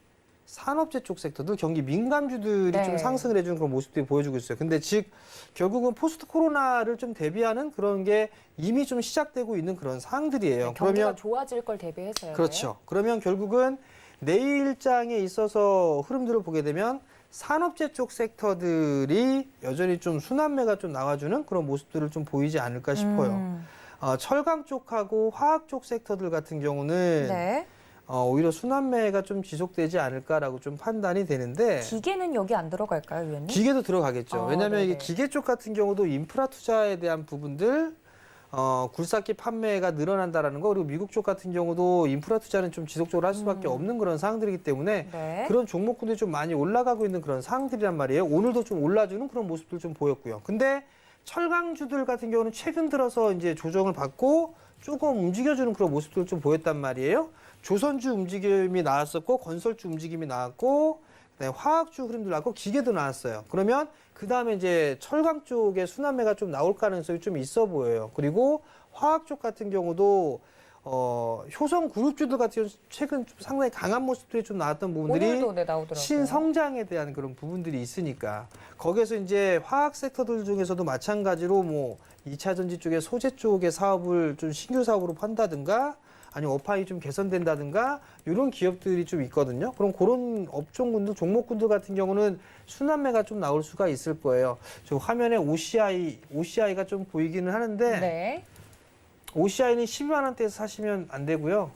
산업재 쪽 섹터들, 경기 민감주들이 네. 좀 상승을 해주는 그런 모습들이 보여주고 있어요. 근데 즉 결국은 포스트 코로나를 좀 대비하는 그런 게 이미 좀 시작되고 있는 그런 상황들이에요. 경기가 좋아질 걸 대비해서요. 그렇죠. 그러면 결국은 내일장에 있어서 흐름들을 보게 되면 산업재 쪽 섹터들이 여전히 좀 순환매가 좀 나와주는 그런 모습들을 좀 보이지 않을까 싶어요. 철강 쪽하고 화학 쪽 섹터들 같은 경우는 네. 오히려 순환매가 좀 지속되지 않을까라고 좀 판단이 되는데 기계는 여기 안 들어갈까요, 위원님? 기계도 들어가겠죠. 왜냐하면 네네. 이게 기계 쪽 같은 경우도 인프라 투자에 대한 부분들 굴삭기 판매가 늘어난다라는 거, 그리고 미국 쪽 같은 경우도 인프라 투자는 좀 지속적으로 할 수밖에 없는 그런 상황들이기 때문에 네. 그런 종목군들이 좀 많이 올라가고 있는 그런 상황들이란 말이에요. 오늘도 좀 올라주는 그런 모습들 좀 보였고요. 근데 철강주들 같은 경우는 최근 들어서 이제 조정을 받고 조금 움직여주는 그런 모습들을 좀 보였단 말이에요. 조선주 움직임이 나왔었고 건설주 움직임이 나왔고 그다음에 화학주 흐름도 나왔고 기계도 나왔어요. 그러면 그 다음에 이제 철강 쪽에 순환매가 좀 나올 가능성이 좀 있어 보여요. 그리고 화학 쪽 같은 경우도 효성 그룹주들 같은 경우 최근 좀 상당히 강한 모습들이 좀 나왔던 부분들이 오늘도 네, 나오더라고요. 신성장에 대한 그런 부분들이 있으니까 거기에서 이제 화학 섹터들 중에서도 마찬가지로 뭐 2차 전지 쪽에 소재 쪽의 사업을 좀 신규 사업으로 판다든가 아니면 업황이 좀 개선된다든가 이런 기업들이 좀 있거든요. 그럼 그런 업종군들, 종목군들 같은 경우는 순환매가 좀 나올 수가 있을 거예요. 저 화면에 OCI가 좀 보이기는 하는데 네. OCI는 12만 원대에서 사시면 안 되고요.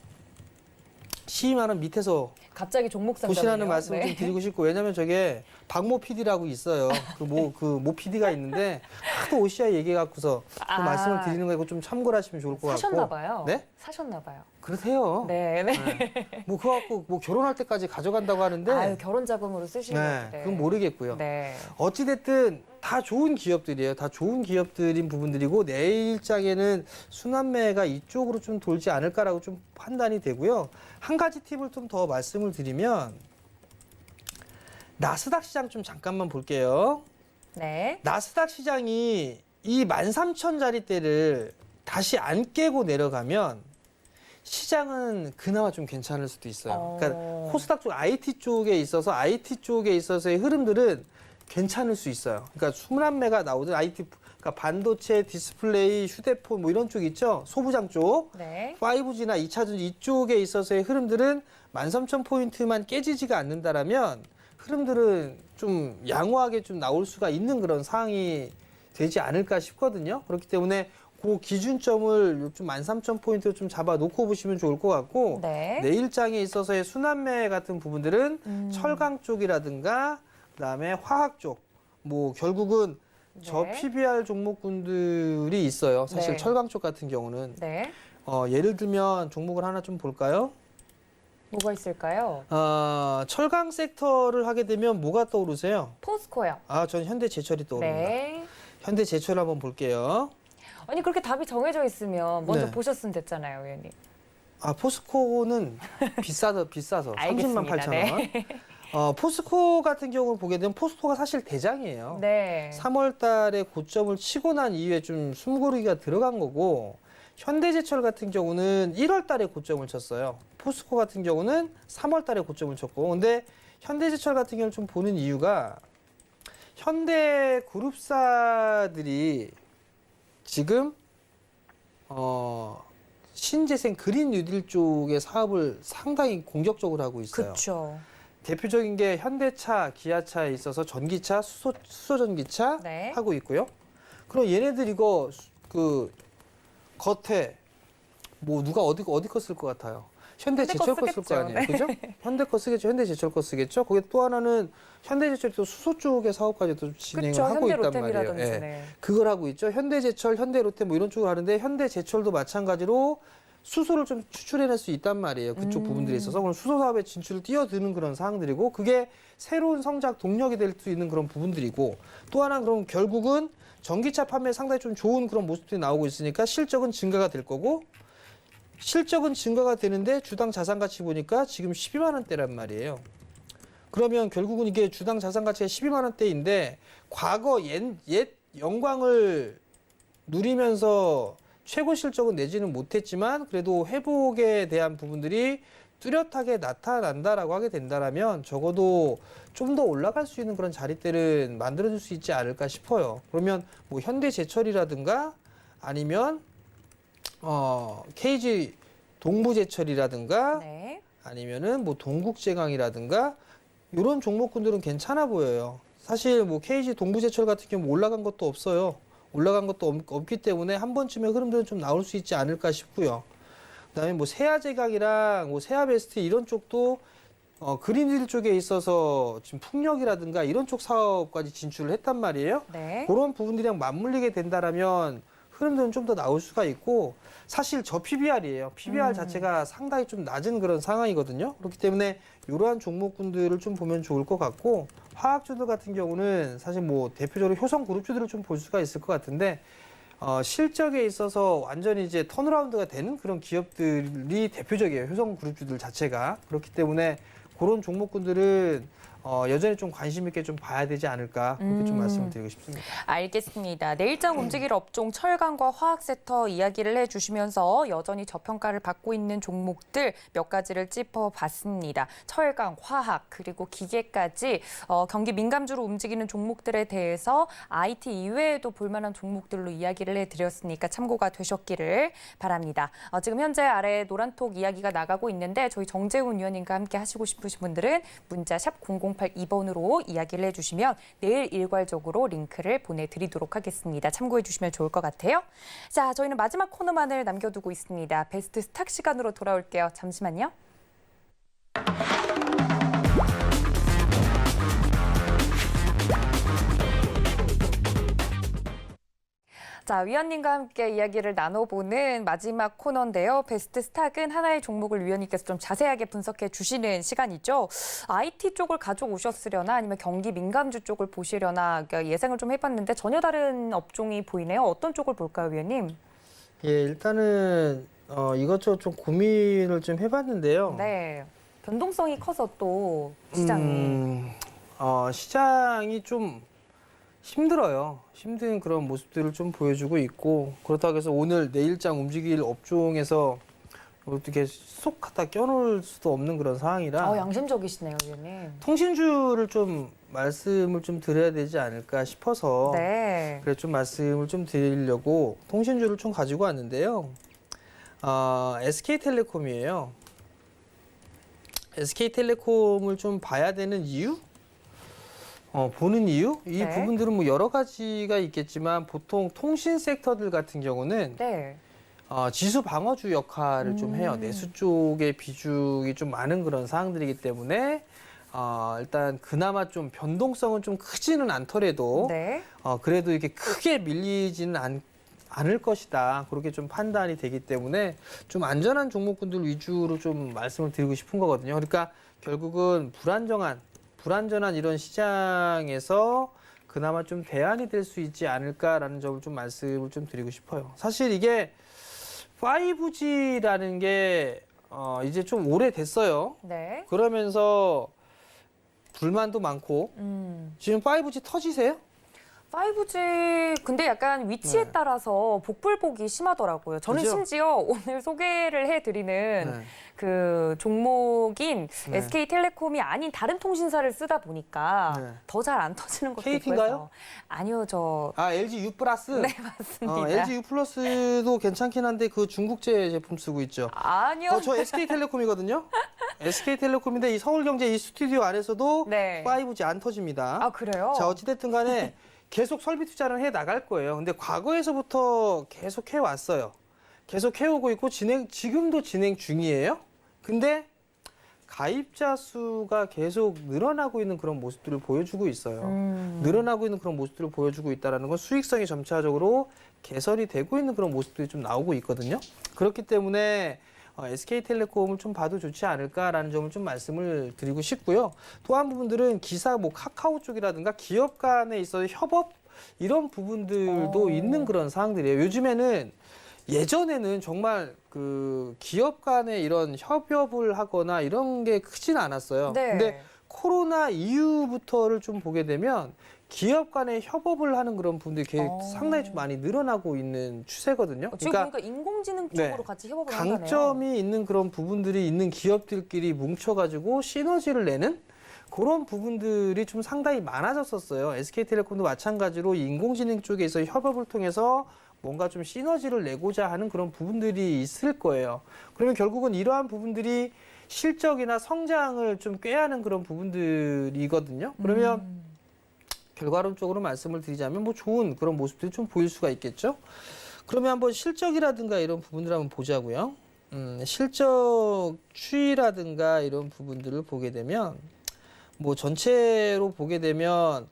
12만 원 밑에서 갑자기 종목 상담이에요. 보시라는 말씀을 네. 좀 드리고 싶고, 왜냐면 저게 박모 PD라고 있어요. 모 PD가 있는데 하도 OCI 얘기해갖고서 그 말씀을 드리는 거 이거 좀 참고를 하시면 좋을 것 같고. 사셨나 봐요. 네? 사셨나 봐요. 그러세요. 네, 네. 뭐 그거 갖고 뭐 결혼할 때까지 가져간다고 하는데 아유, 결혼 자금으로 쓰시는 네, 건데. 그건 모르겠고요. 네. 어찌됐든 다 좋은 기업들이에요. 다 좋은 기업들인 부분들이고 내일장에는 순환매가 이쪽으로 좀 돌지 않을까라고 좀 판단이 되고요. 한 가지 팁을 좀 더 말씀을 드리면 나스닥 시장 좀 잠깐만 볼게요. 네. 나스닥 시장이 이 13,000자리대를 다시 안 깨고 내려가면 시장은 그나마 좀 괜찮을 수도 있어요. 그러니까 코스닥 쪽 IT 쪽에 있어서의 흐름들은 괜찮을 수 있어요. 그러니까 순환매가 나오든 IT, 그러니까 반도체, 디스플레이, 휴대폰 뭐 이런 쪽 있죠. 소부장 쪽. 네. 5G나 2차 전지 이쪽에 있어서의 흐름들은 13,000포인트만 깨지지가 않는다라면 흐름들은 좀 양호하게 좀 나올 수가 있는 그런 상황이 되지 않을까 싶거든요. 그렇기 때문에 그 기준점을 좀 13,000포인트로 좀 잡아놓고 보시면 좋을 것 같고 네. 내일장에 있어서의 순환매 같은 부분들은 철강 쪽이라든가 그다음에 화학 쪽, 뭐 결국은 저 네. PBR 종목군들이 있어요. 사실 네. 철강 쪽 같은 경우는 네. 예를 들면 종목을 하나 좀 볼까요? 뭐가 있을까요? 철강 섹터를 하게 되면 뭐가 떠오르세요? 포스코요. 전 현대제철이 떠오릅니다. 네. 현대제철 한번 볼게요. 아니 그렇게 답이 정해져 있으면 먼저 네. 보셨으면 됐잖아요, 의원님. 포스코는 비싸서 30만 알겠습니다. 8천 원. 네. 포스코 같은 경우를 보게 되면 포스코가 사실 대장이에요. 네. 3월 달에 고점을 치고 난 이후에 좀 숨고르기가 들어간 거고 현대제철 같은 경우는 1월 달에 고점을 쳤어요. 포스코 같은 경우는 3월 달에 고점을 쳤고 근데 현대제철 같은 경우를 좀 보는 이유가 현대 그룹사들이 지금 신재생 그린 뉴딜 쪽의 사업을 상당히 공격적으로 하고 있어요. 그렇죠. 대표적인 게 현대차, 기아차에 있어서 전기차, 수소 전기차 네. 하고 있고요. 그럼 얘네들 이거 그 겉에 뭐 누가 어디 거 쓸 것 같아요? 현대제철 거 쓸 거 아니에요, 그죠? 현대 거 쓰겠죠, 현대제철 거 쓰겠죠. 거기 또 하나는 현대제철이 또 수소 쪽의 사업까지도 진행을 그쵸, 하고 있단 말이에요. 현대로템이라든지. 예. 네. 그걸 하고 있죠. 현대제철, 현대로템 뭐 이런 쪽을 하는데 현대제철도 마찬가지로 수소를 좀 추출해낼 수 있단 말이에요. 그쪽 부분들이 있어서 그럼 수소 사업에 진출을 뛰어드는 그런 사항들이고 그게 새로운 성장 동력이 될 수 있는 그런 부분들이고 또 하나 그럼 결국은 전기차 판매에 상당히 좀 좋은 그런 모습들이 나오고 있으니까 실적은 증가가 될 거고 실적은 증가가 되는데 주당 자산 가치 보니까 지금 12만 원대란 말이에요. 그러면 결국은 이게 주당 자산 가치가 12만 원대인데 과거 옛 영광을 누리면서 최고 실적은 내지는 못했지만 그래도 회복에 대한 부분들이 뚜렷하게 나타난다라고 하게 된다라면 적어도 좀 더 올라갈 수 있는 그런 자리대를 만들어줄 수 있지 않을까 싶어요. 그러면 뭐 현대제철이라든가 아니면 KG 동부제철이라든가 네. 아니면은 뭐 동국제강이라든가 이런 종목군들은 괜찮아 보여요. 사실 뭐 KG 동부제철 같은 경우 올라간 것도 없어요. 올라간 것도 없기 때문에 한 번쯤에 흐름들은 좀 나올 수 있지 않을까 싶고요. 그다음에 뭐 세아제강이랑 뭐 세아베스트 이런 쪽도 그린딜 쪽에 있어서 지금 풍력이라든가 이런 쪽 사업까지 진출을 했단 말이에요. 네. 그런 부분들이랑 맞물리게 된다라면 흐름들은 좀 더 나올 수가 있고 사실 저 PBR이에요. PBR 자체가 상당히 좀 낮은 그런 상황이거든요. 그렇기 때문에 이러한 종목군들을 좀 보면 좋을 것 같고 화학주들 같은 경우는 사실 뭐 대표적으로 효성그룹주들을 좀 볼 수가 있을 것 같은데 실적에 있어서 완전히 이제 턴어라운드가 되는 그런 기업들이 대표적이에요. 효성그룹주들 자체가. 그렇기 때문에 그런 종목군들은 여전히 좀 관심 있게 좀 봐야 되지 않을까 그렇게 좀 말씀을 드리고 싶습니다. 알겠습니다. 내일장 움직일 업종 철강과 화학 섹터 이야기를 해주시면서 여전히 저평가를 받고 있는 종목들 몇 가지를 짚어봤습니다. 철강, 화학, 그리고 기계까지 경기 민감주로 움직이는 종목들에 대해서 IT 이외에도 볼만한 종목들로 이야기를 해드렸으니까 참고가 되셨기를 바랍니다. 지금 현재 아래 노란톡 이야기가 나가고 있는데 저희 정재훈 위원님과 함께 하시고 싶으신 분들은 문자 샵 0082번으로 이야기를 해주시면 내일 일괄적으로 링크를 보내드리도록 하겠습니다. 참고해 주시면 좋을 것 같아요. 자, 저희는 마지막 코너만을 남겨두고 있습니다. 베스트 스탁 시간으로 돌아올게요. 잠시만요. 자, 위원님과 함께 이야기를 나눠보는 마지막 코너인데요. 베스트 스탁은 하나의 종목을 위원님께서 좀 자세하게 분석해 주시는 시간이죠. IT 쪽을 가져오셨으려나 아니면 경기 민감주 쪽을 보시려나 예상을 좀 해봤는데 전혀 다른 업종이 보이네요. 어떤 쪽을 볼까요, 위원님? 예, 일단은 이것저것 좀 고민을 좀 해봤는데요. 네, 변동성이 커서 또 시장이. 시장이 좀 힘들어요. 힘든 그런 모습들을 좀 보여주고 있고 그렇다고 해서 오늘 내일장 움직일 업종에서 어떻게 쏙 갖다 껴놓을 수도 없는 그런 상황이라 양심적이시네요, 위원님. 통신주를 좀 말씀을 좀 드려야 되지 않을까 싶어서 네. 그래서 좀 말씀을 좀 드리려고 통신주를 좀 가지고 왔는데요. SK텔레콤이에요. SK텔레콤을 좀 봐야 되는 이유? 보는 이유? 이 네. 부분들은 뭐 여러 가지가 있겠지만 보통 통신 섹터들 같은 경우는 네. 지수 방어주 역할을 좀 해요. 내수 쪽의 비중이 좀 많은 그런 사항들이기 때문에 일단 그나마 좀 변동성은 좀 크지는 않더라도 네. 그래도 이렇게 크게 밀리지는 않을 것이다. 그렇게 좀 판단이 되기 때문에 좀 안전한 종목군들 위주로 좀 말씀을 드리고 싶은 거거든요. 그러니까 결국은 불안전한 이런 시장에서 그나마 좀 대안이 될 수 있지 않을까라는 점을 좀 말씀을 좀 드리고 싶어요. 사실 이게 5G라는 게 이제 좀 오래됐어요. 네. 그러면서 불만도 많고 지금 5G 터지세요? 5G 근데 약간 위치에 네. 따라서 복불복이 심하더라고요. 저는 그죠? 심지어 오늘 소개를 해드리는 네. 그 종목인 네. SK텔레콤이 아닌 다른 통신사를 쓰다 보니까 네. 더 잘 안 터지는 것도 KT인가요? 있고요. 아니요, 저 LG U 플러스? 네, 맞습니다. LG U 플러스도 괜찮긴 한데 그 중국제 제품 쓰고 있죠. 아니요. 저 SK텔레콤이거든요. SK텔레콤인데 이 서울경제 이 스튜디오 안에서도 네. 5G 안 터집니다. 아, 그래요? 자, 어찌됐든 간에 계속 설비 투자를 해 나갈 거예요. 근데 과거에서부터 계속 해왔어요. 계속 해오고 있고 지금도 진행 중이에요. 근데 가입자 수가 계속 늘어나고 있는 그런 모습들을 보여주고 있어요. 늘어나고 있는 그런 모습들을 보여주고 있다는 건 수익성이 점차적으로 개선이 되고 있는 그런 모습들이 좀 나오고 있거든요. 그렇기 때문에 SK텔레콤을 좀 봐도 좋지 않을까라는 점을 좀 말씀을 드리고 싶고요. 또 한 부분들은 기사 뭐 카카오 쪽이라든가 기업 간에 있어서 협업 이런 부분들도 있는 그런 상황들이에요. 요즘에는 예전에는 정말 그 기업 간에 이런 협업을 하거나 이런 게 크진 않았어요. 네. 근데 코로나 이후부터를 좀 보게 되면 기업 간에 협업을 하는 그런 부분들이 상당히 좀 많이 늘어나고 있는 추세거든요. 지금 보니까 인공지능 쪽으로 네, 같이 협업을 한다네요. 강점이 있는 그런 부분들이 있는 기업들끼리 뭉쳐가지고 시너지를 내는 그런 부분들이 좀 상당히 많아졌었어요. SK텔레콤도 마찬가지로 인공지능 쪽에서 협업을 통해서 뭔가 좀 시너지를 내고자 하는 그런 부분들이 있을 거예요. 그러면 결국은 이러한 부분들이 실적이나 성장을 좀 꾀하는 그런 부분들이거든요. 그러면 결과론적으로 말씀을 드리자면 뭐 좋은 그런 모습들이 좀 보일 수가 있겠죠. 그러면 한번 실적이라든가 이런 부분들을 한번 보자고요. 실적 추이라든가 이런 부분들을 보게 되면 뭐 전체로 보게 되면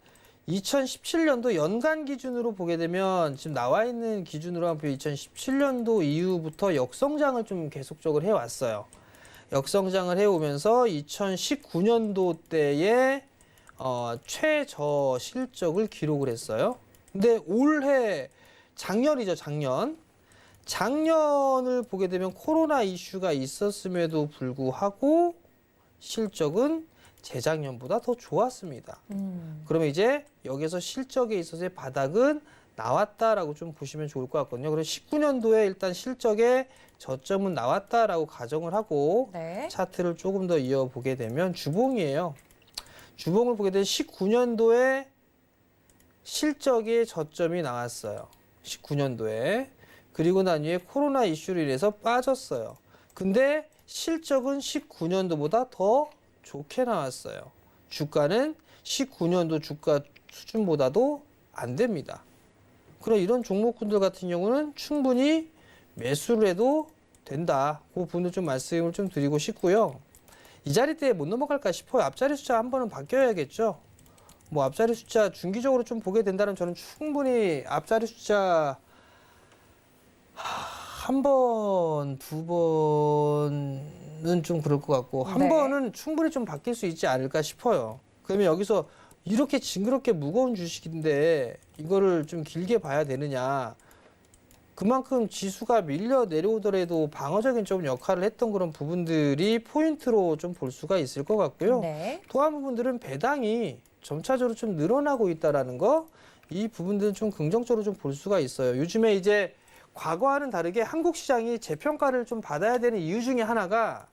2017년도 연간 기준으로 보게 되면 지금 나와 있는 기준으로 하면 2017년도 이후부터 역성장을 좀 계속적으로 해왔어요. 역성장을 해오면서 2019년도 때에 최저 실적을 기록을 했어요. 근데 올해 작년이죠, 작년을 보게 되면 코로나 이슈가 있었음에도 불구하고 실적은 재작년보다 더 좋았습니다. 그러면 이제 여기서 실적에 있어서의 바닥은 나왔다라고 좀 보시면 좋을 것 같거든요. 그래서 19년도에 일단 실적에 저점은 나왔다라고 가정을 하고 네. 차트를 조금 더 이어보게 되면 주봉이에요. 주봉을 보게 되면 19년도에 실적의 저점이 나왔어요. 19년도에. 그리고 난 후에 코로나 이슈로 인해서 빠졌어요. 근데 실적은 19년도보다 더 좋게 나왔어요. 주가는 19년도 주가 수준보다도 안 됩니다. 그럼 이런 종목군들 같은 경우는 충분히 매수를 해도 된다. 그 부분을 좀 말씀을 좀 드리고 싶고요. 이 자리 때 못 넘어갈까 싶어요. 앞자리 숫자 한 번은 바뀌어야겠죠. 뭐 앞자리 숫자 중기적으로 좀 보게 된다면 저는 충분히 앞자리 숫자 한 번, 두 번은 좀 그럴 것 같고 한 네. 번은 충분히 좀 바뀔 수 있지 않을까 싶어요. 그러면 여기서 이렇게 징그럽게 무거운 주식인데 이거를 좀 길게 봐야 되느냐. 그만큼 지수가 밀려 내려오더라도 방어적인 좀 역할을 했던 그런 부분들이 포인트로 좀 볼 수가 있을 것 같고요. 네. 또 한 부분들은 배당이 점차적으로 좀 늘어나고 있다라는 거, 이 부분들은 좀 긍정적으로 좀 볼 수가 있어요. 요즘에 이제 과거와는 다르게 한국 시장이 재평가를 좀 받아야 되는 이유 중에 하나가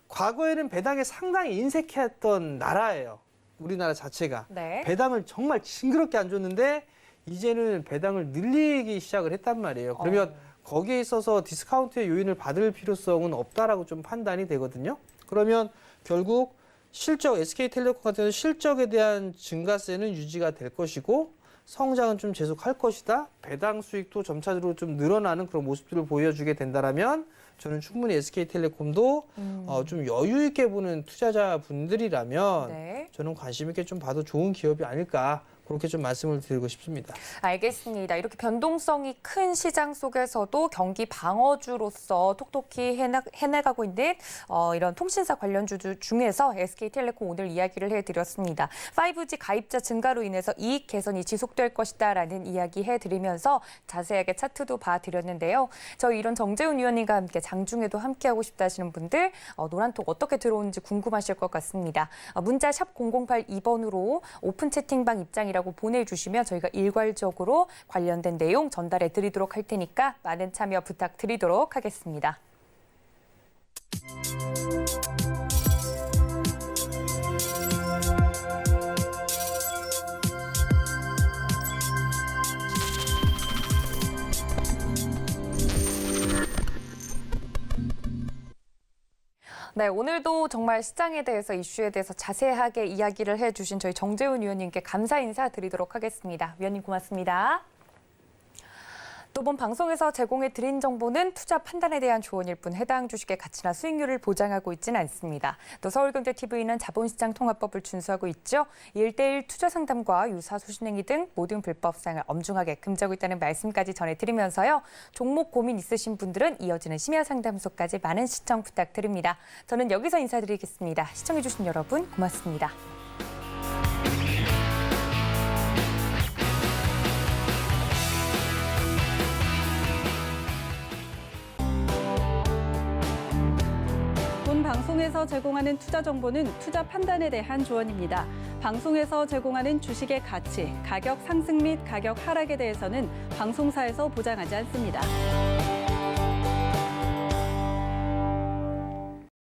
과거에는 배당에 상당히 인색했던 나라예요. 우리나라 자체가. 네. 배당을 정말 징그럽게 안 줬는데 이제는 배당을 늘리기 시작을 했단 말이에요. 그러면 거기에 있어서 디스카운트의 요인을 받을 필요성은 없다라고 좀 판단이 되거든요. 그러면 결국 실적, SK텔레콤 같은 경우는 실적에 대한 증가세는 유지가 될 것이고 성장은 좀 지속할 것이다. 배당 수익도 점차적으로 좀 늘어나는 그런 모습들을 보여주게 된다라면 저는 충분히 SK텔레콤도 좀 여유 있게 보는 투자자분들이라면 네. 저는 관심 있게 좀 봐도 좋은 기업이 아닐까 그렇게 좀 말씀을 드리고 싶습니다. 알겠습니다. 이렇게 변동성이 큰 시장 속에서도 경기 방어주로서 톡톡히 해나가고 있는 이런 통신사 관련주 중에서 SK텔레콤 오늘 이야기를 해드렸습니다. 5G 가입자 증가로 인해서 이익 개선이 지속될 것이다라는 이야기 해드리면서 자세하게 차트도 봐드렸는데요. 저희 이런 정재훈 위원님과 함께 장중에도 함께하고 싶다 하시는 분들 노란톡 어떻게 들어오는지 궁금하실 것 같습니다. 문자 샵 0082번으로 오픈 채팅방 입장이라고 보내주시면 저희가 일괄적으로 관련된 내용 전달해 드리도록 할 테니까 많은 참여 부탁드리도록 하겠습니다. 네, 오늘도 정말 시장에 대해서 이슈에 대해서 자세하게 이야기를 해주신 저희 정재훈 위원님께 감사 인사 드리도록 하겠습니다. 위원님 고맙습니다. 또 본 방송에서 제공해 드린 정보는 투자 판단에 대한 조언일 뿐 해당 주식의 가치나 수익률을 보장하고 있지는 않습니다. 또 서울경제TV는 자본시장 통합법을 준수하고 있죠. 1:1 투자 상담과 유사 수신행위 등 모든 불법 사용을 엄중하게 금지하고 있다는 말씀까지 전해드리면서요. 종목 고민 있으신 분들은 이어지는 심야상담소까지 많은 시청 부탁드립니다. 저는 여기서 인사드리겠습니다. 시청해주신 여러분 고맙습니다. 본 방송에서 제공하는 투자 정보는 투자 판단에 대한 조언입니다. 방송에서 제공하는 주식의 가치, 가격 상승 및 가격 하락에 대해서는 방송사에서 보장하지 않습니다.